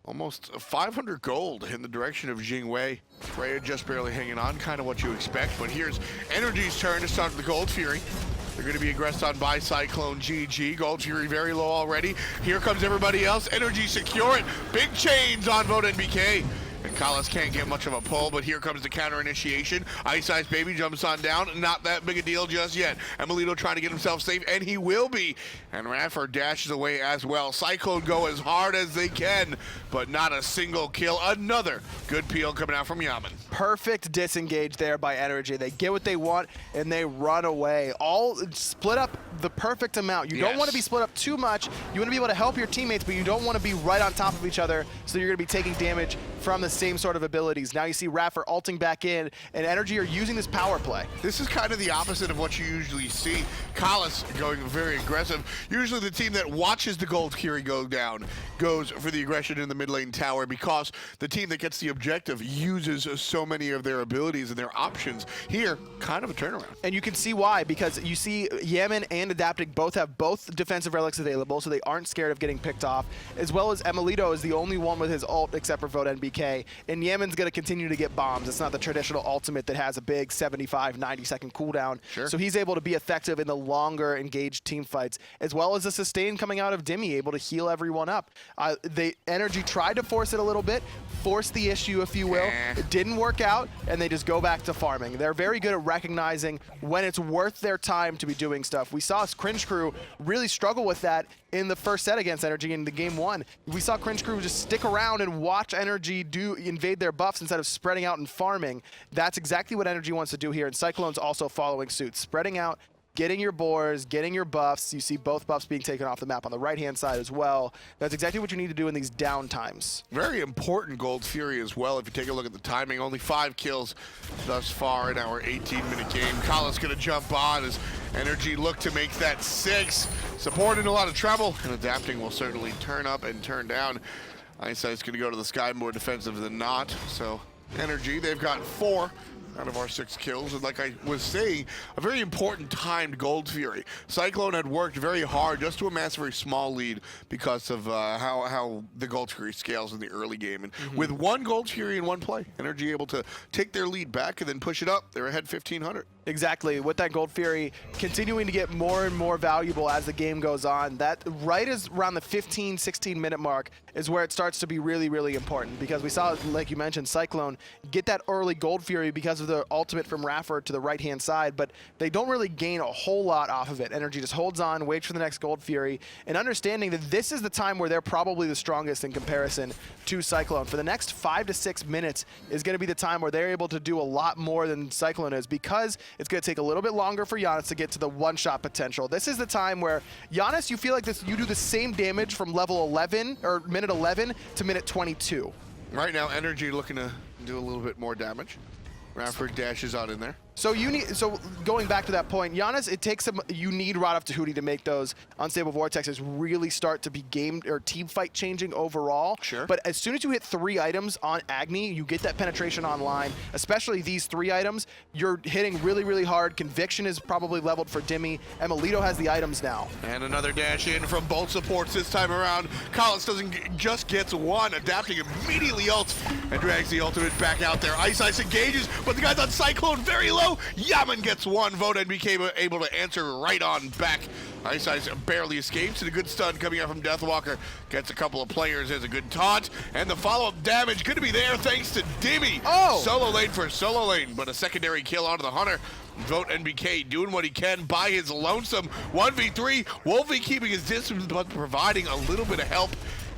almost 500 gold in the direction of Jing. Freya just barely hanging on, kind of what you expect, but here's NRG's turn to start the Gold Fury. They're going to be aggressed on by CycloneGG. Gold Fury very low already. Here comes everybody else. NRG secure it. Big chains on VoteNBK. And Kalas can't get much of a pull, but here comes the counter initiation. iceicebabyy jumps on down. Not that big a deal just yet. Emilitoo trying to get himself safe, and he will be. And iRaffer dashes away as well. Cyclone go as hard as they can, but not a single kill. Another good peel coming out from Yammyn. Perfect disengage there by NRG. They get what they want, and they run away. All split up the perfect amount. You don't want to be split up too much. You want to be able to help your teammates, but you don't want to be right on top of each other, so you're going to be taking damage from the same sort of abilities. Now you see iRaffer ulting back in, and NRG are using this power play. This is kind of the opposite of what you usually see. Kalas going very aggressive. Usually the team that watches the Gold Fury go down goes for the aggression in the mid lane tower, because the team that gets the objective uses so many of their abilities and their options. Here, kind of a turnaround. And you can see why, because you see Yammyn and Adapting both have both defensive relics available, so they aren't scared of getting picked off, as well as emilitoo is the only one with his ult except for VoteNBK, and Yammyn's going to continue to get bombs. It's not the traditional ultimate that has a big 75, 90-second cooldown, so he's able to be effective in the longer engaged team fights, as well as the sustain coming out of Dimi, able to heal everyone up. NRG tried to force it a little bit, force the issue, if you will. It didn't work out, and they just go back to farming. They're very good at recognizing when it's worth their time to be doing stuff. We saw Cringe Crew really struggle with that in the first set against NRG in the game 1. We saw Cringe Crew just stick around and watch NRG invade their buffs instead of spreading out and farming. That's exactly what NRG wants to do here, and Cyclone's also following suit, spreading out, getting your boars, getting your buffs. You see both buffs being taken off the map on the right-hand side as well. That's exactly what you need to do in these down times. Very important Gold Fury as well. If you take a look at the timing, only 5 kills thus far in our 18-minute game. Kalas going to jump on as NRG look to make that 6. Support in a lot of trouble, and Adapting will certainly turn up and turn down. iCeice's going to go to the sky, more defensive than not. So NRG, they've got 4 out of our 6 kills, and like I was saying, a very important timed Gold Fury. Cyclone had worked very hard just to amass a very small lead because of how the Gold Fury scales in the early game. And with 1 Gold Fury in 1 play, NRG able to take their lead back and then push it up. They're ahead 1,500. Exactly, with that Gold Fury continuing to get more and more valuable as the game goes on. That right is around the 15, 16-minute mark is where it starts to be really, really important, because we saw, like you mentioned, Cyclone get that early Gold Fury because of the ultimate from iRaffer to the right-hand side, but they don't really gain a whole lot off of it. NRG just holds on, waits for the next Gold Fury, and understanding that this is the time where they're probably the strongest in comparison to Cyclone. For the next 5 to 6 minutes is going to be the time where they're able to do a lot more than Cyclone is, because it's going to take a little bit longer for Janus to get to the one-shot potential. This is the time where Janus, you feel like you do the same damage from level 11 or minute 11 to minute 22. Right now, NRG looking to do a little bit more damage. iRaffer dashes on in there. So going back to that point, Janus, it takes you need Rod of Tahuti to make those unstable vortexes really start to be game or team fight changing overall. Sure. But as soon as you hit 3 items on Agni, you get that penetration online, especially these 3 items, you're hitting really, really hard. Conviction is probably leveled for Dimi. emilitoo has the items now. And another dash in from both supports this time around. Kalas just gets 1, Adapting immediately ults and drags the ultimate back out there. Ice engages, but the guy's on Cyclone very low. Yammyn gets 1. VoteNBK able to answer right on back Ice barely escapes, and a good stun coming out from Deathwalker. Gets a couple of players as a good taunt, and the follow-up damage going to be there thanks to Dimi. Oh! Solo lane for solo lane, but a secondary kill onto the Hunter. VoteNBK doing what he can by his lonesome. 1v3, Wlfy keeping his distance, but providing a little bit of help.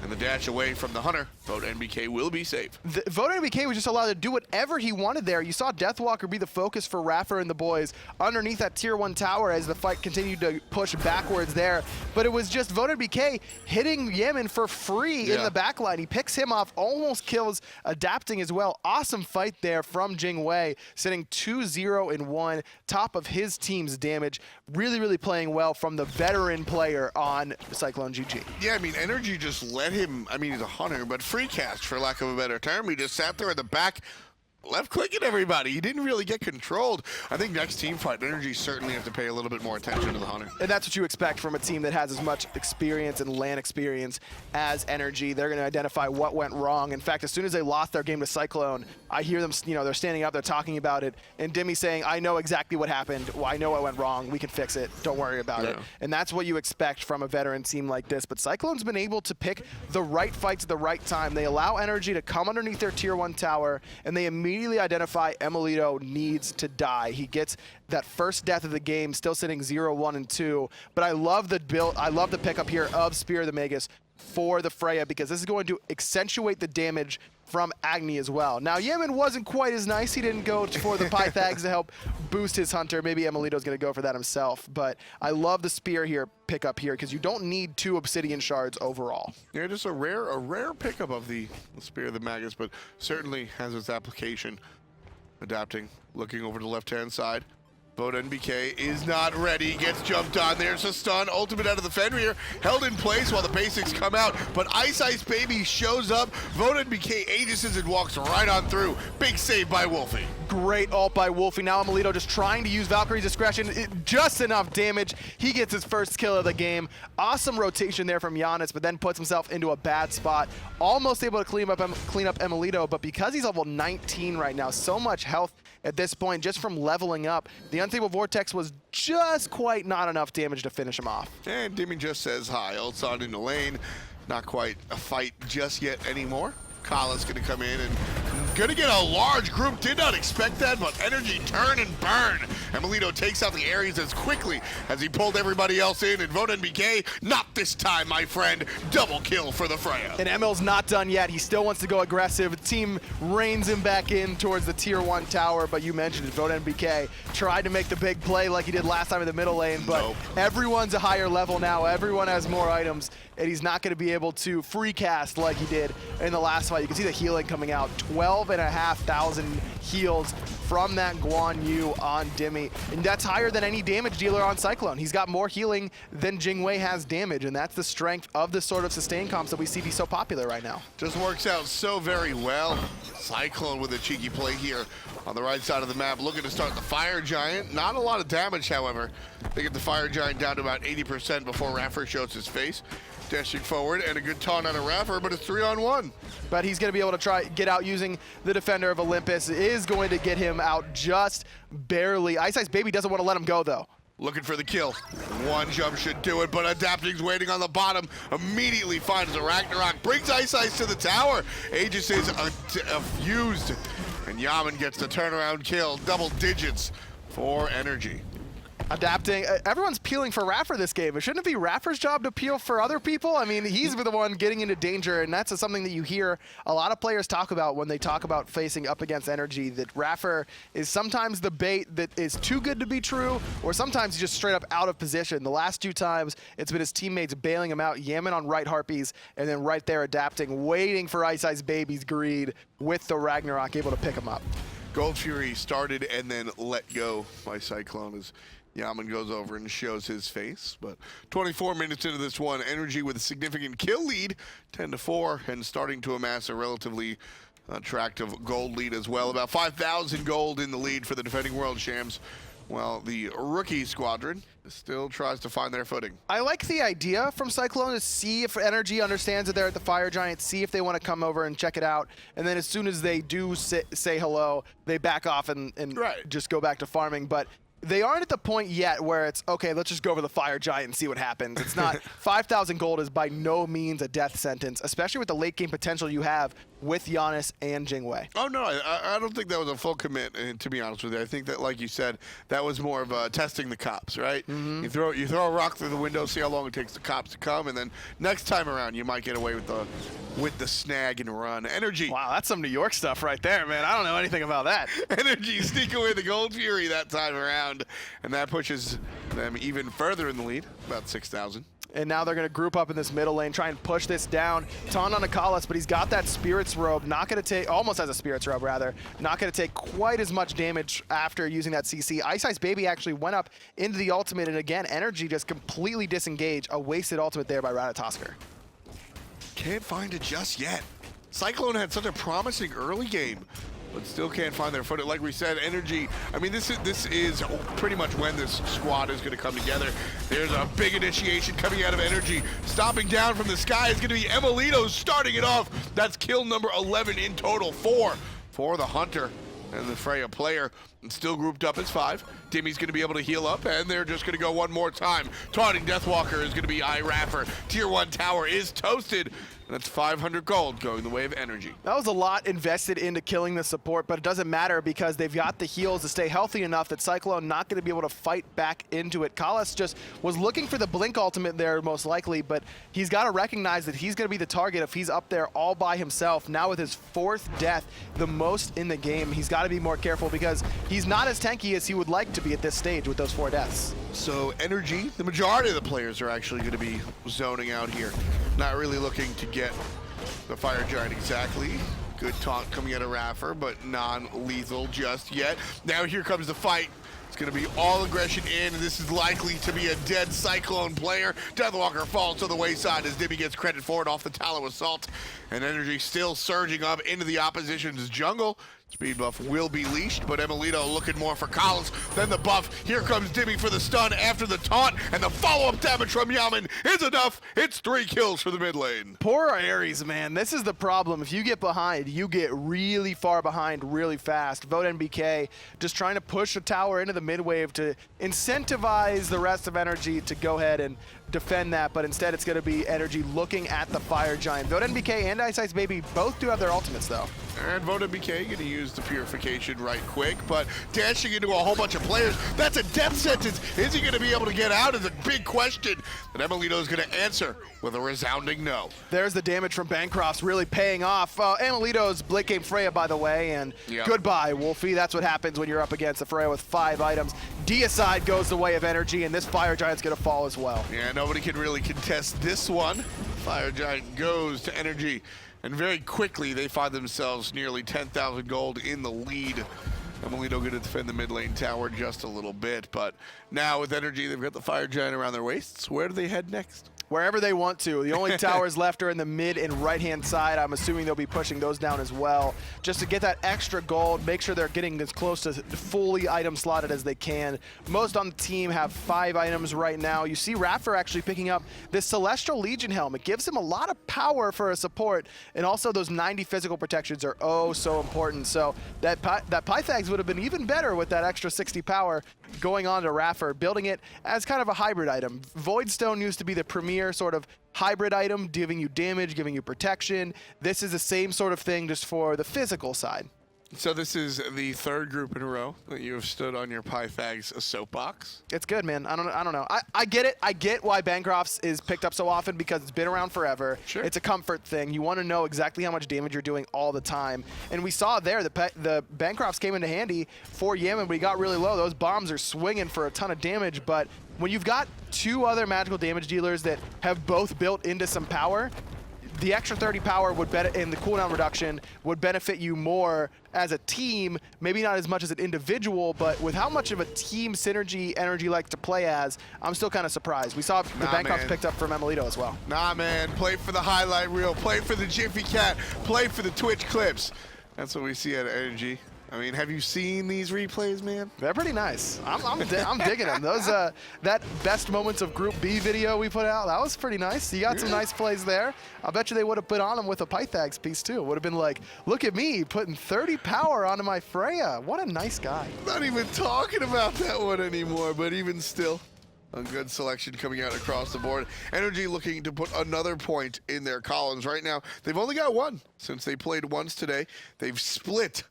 And the dash away from the Hunter. VoteNBK will be safe. VoteNBK was just allowed to do whatever he wanted there. You saw Deathwalker be the focus for iRaffer and the boys underneath that tier 1 tower as the fight continued to push backwards there. But it was just VoteNBK hitting Yammyn for free in the backline. He picks him off, almost kills, adapting as well. Awesome fight there from Jing, sitting 2-0-1, top of his team's damage. Really, really playing well from the veteran player on CycloneGG. Yeah, I mean, NRG just let him, I mean, he's a Hunter, but free cast, for lack of a better term. He just sat there at the back, left-clicking everybody. He didn't really get controlled. I think next team fight, NRG certainly have to pay a little bit more attention to the Hunter. And that's what you expect from a team that has as much experience and LAN experience as NRG. They're going to identify what went wrong. In fact, as soon as they lost their game to Cyclone, I hear them, you know, they're standing up, they're talking about it, and Dimi saying, I know exactly what happened. Well, I know what went wrong. We can fix it. Don't worry about it. And that's what you expect from a veteran team like this. But Cyclone's been able to pick the right fights at the right time. They allow NRG to come underneath their tier 1 tower, and they immediately identify emilitoo needs to die. He gets that first death of the game, still sitting 0-1-2. But I love the build. I love the pickup here of Spear of the Magus for the Freya, because this is going to accentuate the damage from Agni as well. Now, Yammyn wasn't quite as nice. He didn't go for the Pythags to help boost his Hunter. Maybe emilitoo's going to go for that himself. But I love the Spear here, pickup here, because you don't need 2 Obsidian Shards overall. Yeah, just a rare pickup of the Spear of the Magus, but certainly has its application. Adapting, looking over to the left-hand side. VoteNBK is not ready, gets jumped on. There's a stun, ultimate out of the Fenrir, held in place while the basics come out, but iceicebabyy shows up. VoteNBK aegises and walks right on through. Big save by Wlfy. Great ult by Wlfy. Now emilitoo just trying to use Valkyrie's discretion. Just enough damage. He gets his first kill of the game. Awesome rotation there from Janus, but then puts himself into a bad spot. Almost able to clean up emilitoo, but because he's level 19 right now, so much health at this point just from leveling up, the Unstable Vortex was just quite not enough damage to finish him off. And Dimi just says hi. Ult's on in the lane. Not quite a fight just yet anymore. Kala's gonna come in and gonna get a large group. Did not expect that, but NRG turn and burn. emilitoo takes out the Ares as quickly as he pulled everybody else in, and VoteNBK, not this time, my friend. Double kill for the Freya. And Emil's not done yet. He still wants to go aggressive. The team reins him back in towards the tier 1 tower, but you mentioned it, VoteNBK tried to make the big play like he did last time in the middle lane, but everyone's a higher level now. Everyone has more items, and he's not going to be able to free cast like he did in the last fight. You can see the healing coming out. 12,500 heals from that Guan Yu on Dimi. And that's higher than any damage dealer on Cyclone. He's got more healing than Jing has damage, and that's the strength of the sort of sustain comps that we see be so popular right now. Just works out so very well. Cyclone with a cheeky play here on the right side of the map, looking to start the Fire Giant. Not a lot of damage, however. They get the Fire Giant down to about 80% before iRaffer shows his face. Dashing forward, and a good taunt on iRaffer, but it's 3-on-1. But he's going to be able to try get out using the Defender of Olympus. It is going to get him out just barely. iceicebabyy doesn't want to let him go, though. Looking for the kill. One jump should do it, but Adapting's waiting on the bottom. Immediately finds a Ragnarok, brings Ice to the tower. Aegis is fused, and Yammyn gets the turnaround kill. Double digits for NRG. Adapting. Everyone's peeling for iRaffer this game. Shouldn't it be iRaffer's job to peel for other people? I mean, he's the one getting into danger, and that's something that you hear a lot of players talk about when they talk about facing up against NRG, that iRaffer is sometimes the bait that is too good to be true, or sometimes he's just straight up out of position. The last 2 times, it's been his teammates bailing him out, Yammyn on right Harpies, and then right there Adapting, waiting for iceicebaby's greed with the Ragnarok, able to pick him up. Gold Fury started and then let go by Cyclone as Yammyn goes over and shows his face. But 24 minutes into this one, NRG with a significant kill lead, 10-4, and starting to amass a relatively attractive gold lead as well. About 5,000 gold in the lead for the defending world champs, while the rookie squadron still tries to find their footing. I like the idea from Cyclone to see if NRG understands that they're at the Fire Giant, see if they want to come over and check it out, and then as soon as they do say hello, they back off and just go back to farming. But they aren't at the point yet where it's, okay, let's just go over the Fire Giant and see what happens. It's not, 5,000 gold is by no means a death sentence, especially with the late game potential you have with Janus and Jingwei. Oh, no, I don't think that was a full commit, to be honest with you. I think that, like you said, that was more of testing the cops, right? You throw a rock through the window, see how long it takes the cops to come, and then next time around, you might get away with the snag and run. NRG. Wow, that's some New York stuff right there, man. I don't know anything about that. NRG sneak away the Gold Fury that time around, and that pushes them even further in the lead, about 6,000. And now they're going to group up in this middle lane, try and push this down. Taunt on Akalis, but he's got that Spirit's Robe, not going to take, almost has a Spirit's Robe rather, not going to take quite as much damage after using that CC. iceicebabyy actually went up into the ultimate, and again, NRG just completely disengaged. A wasted ultimate there by Ratatoskr. Can't find it just yet. Cyclone had such a promising early game, but still can't find their footing. Like we said, NRG, I mean, this is pretty much when this squad is going to come together. There's a big initiation coming out of NRG. Stopping down from the sky is going to be emilitoo starting it off. That's kill number 11 in total, 4 for the Hunter and the Freya player. And still grouped up as 5. Dimi's going to be able to heal up, and they're just going to go one more time. Taunting Deathwalker is going to be iRaffer. Tier 1 tower is toasted. And that's 500 gold going the way of NRG. That was a lot invested into killing the support, but it doesn't matter because they've got the heals to stay healthy enough that Cyclone not going to be able to fight back into it. Kalas just was looking for the Blink ultimate there most likely, but he's got to recognize that he's going to be the target if he's up there all by himself. Now with his 4th death, the most in the game, he's got to be more careful because he's not as tanky as he would like to be at this stage with those 4 deaths. So NRG, the majority of the players are actually going to be zoning out here. Not really looking to get the Fire Giant exactly. Good taunt coming out of iRaffer, but non-lethal just yet. Now here comes the fight. It's going to be all aggression in, and this is likely to be a dead Cyclone player. Deathwalker falls to the wayside as Dimi gets credit for it off the Tallow Assault. And NRG still surging up into the opposition's jungle. Speed buff will be leashed, but emilitoo looking more for Collins than the buff. Here comes Dimi for the stun after the taunt, and the follow-up damage from Yammyn is enough. It's 3 kills for the mid lane. Poor Ares, man. This is the problem. If you get behind, you get really far behind really fast. VoteNBK just trying to push a tower into the mid wave to incentivize the rest of NRG to go ahead and defend that, but instead it's going to be NRG looking at the Fire Giant. VoteNBK and iceicebabyy both do have their ultimates though. And VoteNBK going to use the purification right quick, but dashing into a whole bunch of players, that's a death sentence. Is he going to be able to get out is a big question that emilitoo is going to answer with a resounding no. There's the damage from Bancroft's really paying off. emilitoo's Blink game Freya, by the way, and goodbye, Wlfy. That's what happens when you're up against a Freya with 5 items. Deicide goes the way of NRG, and this Fire Giant's going to fall as well. Yeah, nobody can really contest this one. Fire Giant goes to NRG, and very quickly they find themselves nearly 10,000 gold in the lead. emilitoo going to defend the mid lane tower just a little bit, but now with NRG, they've got the Fire Giant around their waists. Where do they head next? Wherever they want to. The only towers left are in the mid and right-hand side. I'm assuming they'll be pushing those down as well, just to get that extra gold, make sure they're getting as close to fully item slotted as they can. Most on the team have 5 items right now. You see iRaffer actually picking up this Celestial Legion helm. It gives him a lot of power for a support, and also those 90 physical protections are oh so important. So that Pythags would have been even better with that extra 60 power going on to iRaffer, building it as kind of a hybrid item. Voidstone used to be the premier sort of hybrid item, giving you damage, giving you protection. This is the same sort of thing just for the physical side. So this is the 3rd group in a row that you have stood on your Pythags soapbox. It's good, man. I don't know. I get it. I get why Bancroft's is picked up so often because it's been around forever. Sure. It's a comfort thing. You want to know exactly how much damage you're doing all the time. And we saw there the Bancrofts came into handy for Yammyn, but he got really low. Those bombs are swinging for a ton of damage, but when you've got 2 other magical damage dealers that have both built into some power, the extra 30 power would and the cooldown reduction would benefit you more as a team, maybe not as much as an individual, but with how much of a team synergy NRG likes to play as, I'm still kind of surprised. We saw the Bancroft's picked up from emilitoo as well. Nah, man, play for the highlight reel, play for the Jiffy Cat, play for the Twitch clips. That's what we see at NRG. I mean, have you seen these replays, man? They're pretty nice. I'm digging them. Those that best moments of Group B video we put out, that was pretty nice. You got some nice plays there. I bet you they would have put on them with a Pythags piece too. Would have been like, look at me putting 30 power onto my Freya. What a nice guy. Not even talking about that one anymore, but even still, a good selection coming out across the board. NRG looking to put another point in their columns. Right now, they've only got one since they played once today. They've split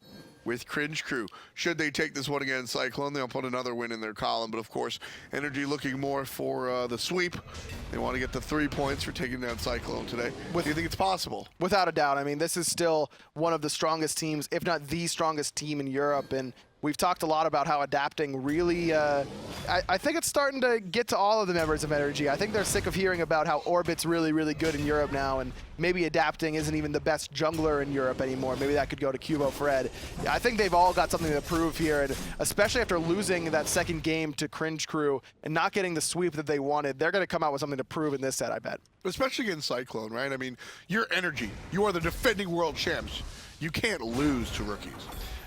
with Cringe Crew. Should they take this one against Cyclone, they'll put another win in their column. But of course, NRG looking more for the sweep. They want to get the 3 points for taking down Cyclone today. Do you think it's possible? Without a doubt. I mean, this is still one of the strongest teams, if not the strongest team in Europe. And we've talked a lot about how adapting really, I think it's starting to get to all of the members of NRG. I think they're sick of hearing about how Orbit's really, really good in Europe now, and maybe adapting isn't even the best jungler in Europe anymore. Maybe that could go to Cubo Fred. I think they've all got something to prove here, and especially after losing that second game to Cringe Crew and not getting the sweep that they wanted, they're going to come out with something to prove in this set, I bet. Especially against Cyclone, right? I mean, you're NRG. You are the defending world champs. You can't lose to rookies.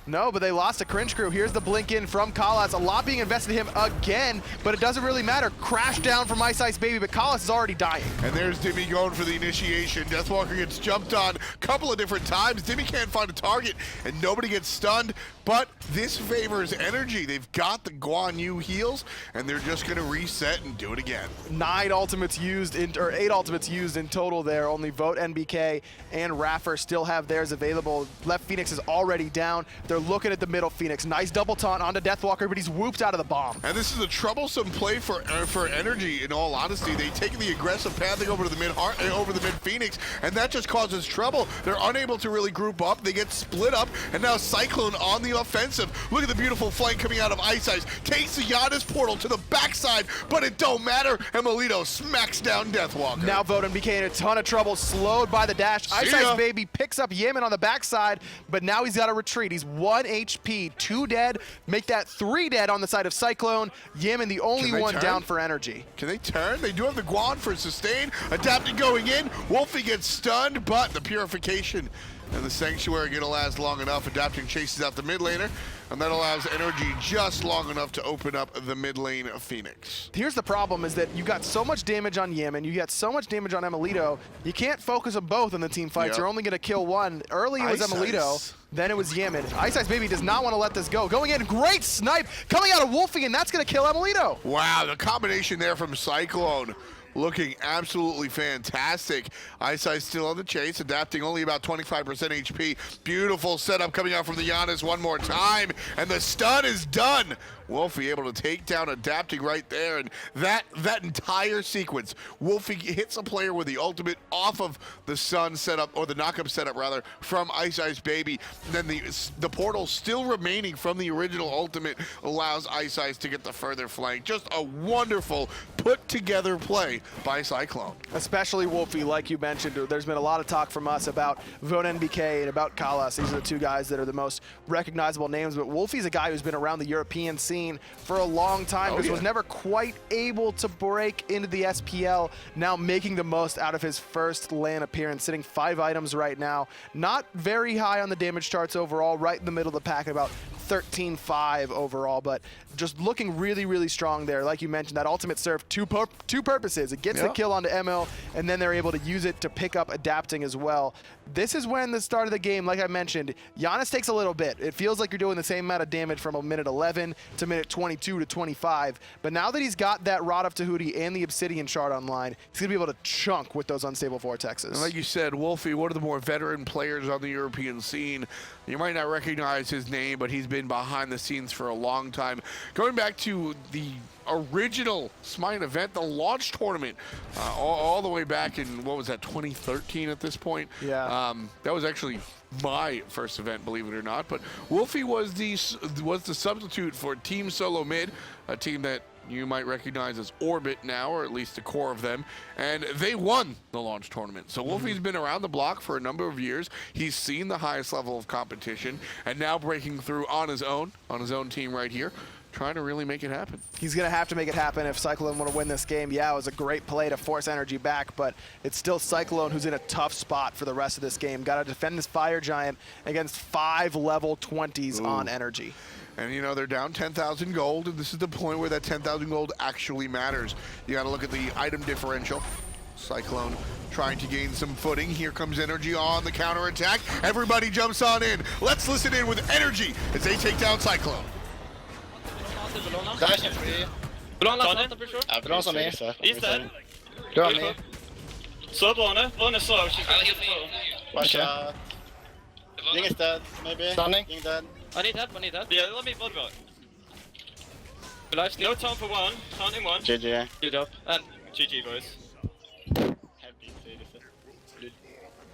No, but they lost to Cringe Crew. Here's the blink in from Kalas. A lot being invested in him again, but it doesn't really matter. Crash down from iceicebabyy, but Kalas is already dying. And there's Dimi going for the initiation. Deathwalker gets jumped on a couple of different times. Dimi can't find a target, and nobody gets stunned. But this favors NRG. They've got the Guan Yu heals, and they're just going to reset and do it again. 8 ultimates used in total there. Only VoteNBK and iRaffer still have theirs available. Left Phoenix is already down. They're looking at the middle Phoenix. Nice double taunt onto Deathwalker, but he's whooped out of the bomb. And this is a troublesome play for NRG, in all honesty. They take the aggressive pathing over to the mid Phoenix, and that just causes trouble. They're unable to really group up. They get split up, and now Cyclone on the offensive. Look at the beautiful flank coming out of iCeice. Takes the Janus portal to the backside, but it don't matter. emilitoo smacks down Deathwalker. Now VoteNBK in a ton of trouble, slowed by the dash. iceicebabyy picks up Yammyn on the backside, but now he's got to retreat. He's 1 HP, 2 dead. Make that 3 dead on the side of Cyclone. Yammyn the only one down for NRG. Can they turn? They do have the Guan for sustain. Adapting going in. Wlfy gets stunned, but the purification and the Sanctuary gonna last long enough. Adapting chases out the mid laner, and that allows NRG just long enough to open up the mid lane of Phoenix. Here's the problem is that you got so much damage on Yammyn, you got so much damage on emilitoo, you can't focus them both in the team fights. Yep. You're only gonna kill one. Early it was emilitoo, then it was Yammyn. iceicebabyy does not want to let this go. Going in, great snipe coming out of Wlfy, and that's gonna kill emilitoo. Wow, the combination there from Cyclone. Looking absolutely fantastic. iCeice still on the chase, adapting only about 25% HP. Beautiful setup coming out from the Janus one more time, and the stun is done. Wlfy able to take down adapting right there, and that entire sequence, Wlfy hits a player with the ultimate off of the sun setup, or the knockup setup rather, from iceicebabyy. Then the portal still remaining from the original ultimate allows iCeice to get the further flank. Just a wonderful put together play by Cyclone. Especially Wlfy, like you mentioned. There's been a lot of talk from us about VoteNBK and about Kalas. These are the two guys that are the most recognizable names, but Wlfy's a guy who's been around the European scene for a long time, was never quite able to break into the SPL. Now making the most out of his first LAN appearance, sitting 5 items right now. Not very high on the damage charts overall, right in the middle of the pack, about 13-5 overall, but just looking really, really strong there. Like you mentioned, that ultimate served two purposes. It gets the kill onto ML, and then they're able to use it to pick up adapting as well. This is when the start of the game, like I mentioned, Janus takes a little bit. It feels like you're doing the same amount of damage from a minute 11 to minute 22 to 25. But now that he's got that Rod of Tahuti and the Obsidian Shard online, he's going to be able to chunk with those unstable vortexes. And like you said, Wlfy, one of the more veteran players on the European scene. You might not recognize his name, but he's been behind the scenes for a long time. Going back to the original Smite event, the launch tournament, all the way back in, what was that, 2013 at this point? Yeah. That was actually my first event, believe it or not. But Wlfy was the substitute for Team Solo Mid, a team that you might recognize as Orbit now, or at least the core of them, and they won the launch tournament. So Wlfy's been around the block for a number of years. He's seen the highest level of competition, and now breaking through on his own team right here. trying to really make it happen. He's going to have to make it happen if Cyclone want to win this game. Yeah, it was a great play to force NRG back, but it's still Cyclone who's in a tough spot for the rest of this game. Got to defend this Fire Giant against 5 level 20s on NRG. And you know, they're down 10,000 gold, and this is the point where that 10,000 gold actually matters. You got to look at the item differential. Cyclone trying to gain some footing. Here comes NRG on the counter attack. Everybody jumps on in. Let's listen in with NRG as they take down Cyclone. Dash and free. Bellona on me. He's dead. Go on me. So Bellona slow. She's got to Watch out. Jing is dead, maybe. Stunning. Jing dead. I need that. Yeah, let me vote. No time for one. Counting one. GG. Good up. And GG, boys.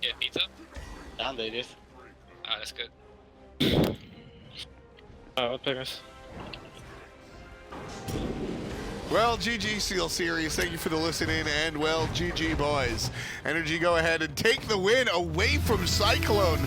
Yeah, pizza? And they did. Ah, that's good. What pickers? Well, GG Seal Series, thank you for the listening, and well, GG boys. NRG go ahead and take the win away from Cyclone.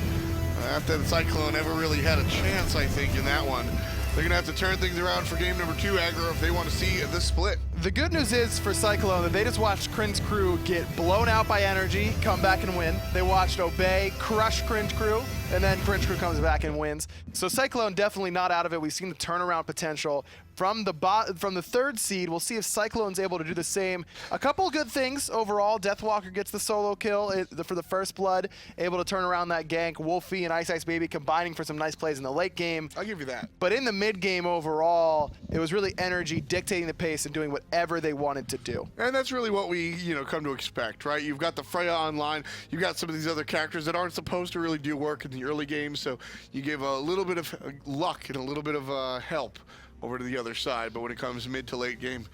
After the Cyclone ever really had a chance, I think, in that one. They're gonna have to turn things around for game number 2, Aggro, if they want to see this split. The good news is for Cyclone that they just watched Cringe Crew get blown out by NRG, come back and win. They watched Obey crush Cringe Crew, and then Cringe Crew comes back and wins. So Cyclone definitely not out of it. We've seen the turnaround potential from the 3rd seed. We'll see if Cyclone's able to do the same. A couple good things overall. Deathwalker gets the solo kill for the first blood, able to turn around that gank. Wlfy and iceicebabyy combining for some nice plays in the late game. I'll give you that. But in the mid game overall, it was really NRG dictating the pace and doing whatever they wanted to do. And that's really what we, come to expect, right? You've got the Freya online, you've got some of these other characters that aren't supposed to really do work in the early game, so you give a little bit of luck and a little bit of help over to the other side, but when it comes mid to late game,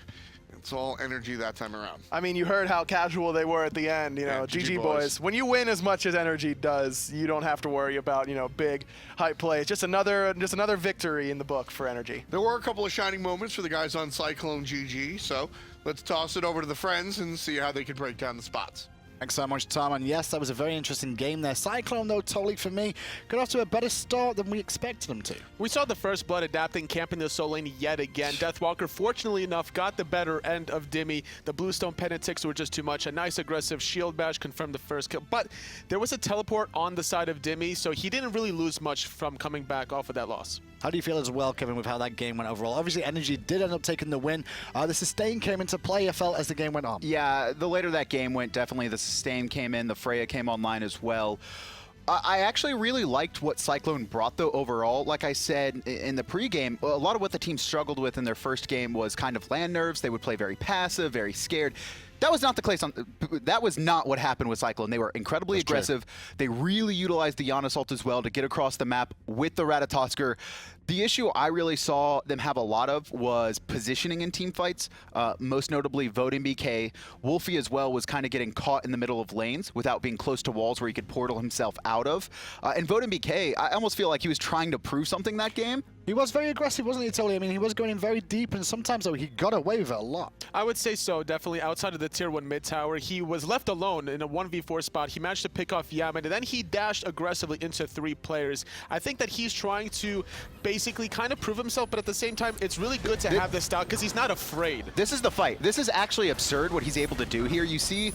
it's all NRG that time around. I mean, you heard how casual they were at the end, Yeah, GG boys. When you win as much as NRG does, you don't have to worry about, big hype plays. Just another victory in the book for NRG. There were a couple of shining moments for the guys on CycloneGG, so let's toss it over to the friends and see how they can break down the spots. Thanks so much, Tom. And yes, that was a very interesting game there. Cyclone, though, totally for me, got off to a better start than we expected them to. We saw the first blood adapting, camping the soul lane yet again. Deathwalker, fortunately enough, got the better end of Dimi. The Bluestone Penitentics were just too much. A nice aggressive shield bash confirmed the first kill. But there was a teleport on the side of Dimi, so he didn't really lose much from coming back off of that loss. How do you feel as well, Kevin, with how that game went overall? Obviously, NRG did end up taking the win. The sustain came into play, I felt, as the game went on. Yeah, the later that game went, definitely the sustain came in, the Freya came online as well. I actually really liked what Cyclone brought, though, overall. Like I said in the pregame, a lot of what the team struggled with in their first game was kind of land nerves. They would play very passive, very scared. That was not the case. That was not what happened with Cyclone. They were incredibly aggressive. They really utilized the Janus ult as well to get across the map with the Ratatoskr. The issue I really saw them have a lot of was positioning in team fights, most notably VoteNBK. Wlfy as well was kind of getting caught in the middle of lanes without being close to walls where he could portal himself out of. And VoteNBK, I almost feel like he was trying to prove something that game. He was very aggressive, wasn't he, Tully? I mean, he was going in very deep, and sometimes, though, he got away with it a lot. I would say so, definitely. Outside of the Tier 1 mid tower, he was left alone in a 1v4 spot. He managed to pick off Yammyn, and then he dashed aggressively into 3 players. I think that he's trying to basically kind of prove himself, but at the same time, it's really good to have this style because he's not afraid. This is the fight. This is actually absurd what he's able to do here. You see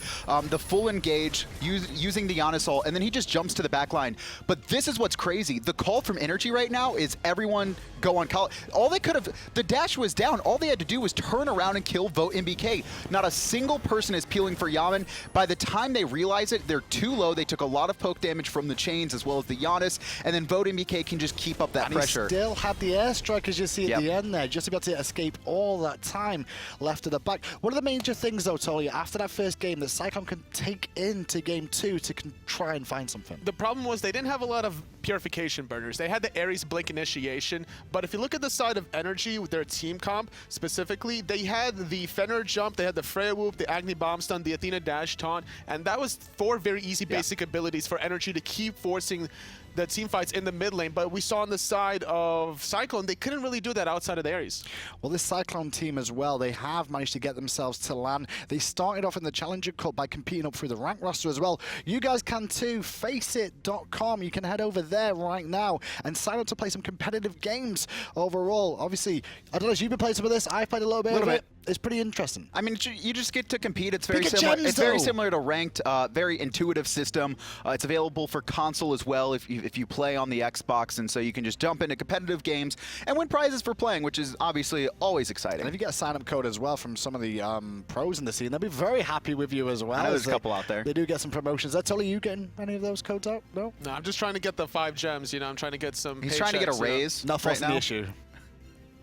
the full engage using the Janus ult, and then he just jumps to the back line. But this is what's crazy. The call from NRG right now is everyone go on call. All they could have, the dash was down. All they had to do was turn around and kill VoteNBK. Not a single person is peeling for Yammyn. By the time they realize it, they're too low. They took a lot of poke damage from the chains as well as the Janus, and then VoteNBK can just keep up that pressure. He still had the airstrike, as you see at the end there, just about to escape all that time left at the back. One of the major things, though, Tolly, after that first game that Cyclone can take into game 2 to try and find something. The problem was they didn't have a lot of purification burners. They had the Ares Blink initiation, but if you look at the side of NRG with their team comp specifically, they had the Fenrir jump, they had the Freya whoop, the Agni bomb stun, the Athena dash taunt, and that was 4 very easy basic abilities for NRG to keep forcing the team fights in the mid lane, but we saw on the side of Cyclone, they couldn't really do that outside of the Ares. Well, this Cyclone team as well, they have managed to get themselves to LAN. They started off in the Challenger Cup by competing up through the rank roster as well. You guys can too. Faceit.com. You can head over there right now and sign up to play some competitive games overall. Obviously, I don't know if you've been playing some of this. I've played a little bit of it. It's pretty interesting. I mean, you just get to compete. It's very Pick a similar. gems, It's very though. similar to ranked. Very intuitive system. It's available for console as well if you play on the Xbox, and so you can just jump into competitive games and win prizes for playing, which is obviously always exciting. And if you get a sign-up code as well from some of the pros in the scene, they'll be very happy with you as well. I know there's a couple out there. They do get some promotions. That's only you getting any of those codes out? No? No, I'm just trying to get the 5 gems, you know, I'm trying to get some He's trying to get a paychecks, you know. raise. Not forcing right now. the issue.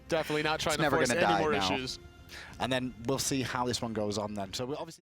Definitely not trying It's to never force gonna any die more now. issues. And then we'll see how this one goes on then. So we obviously.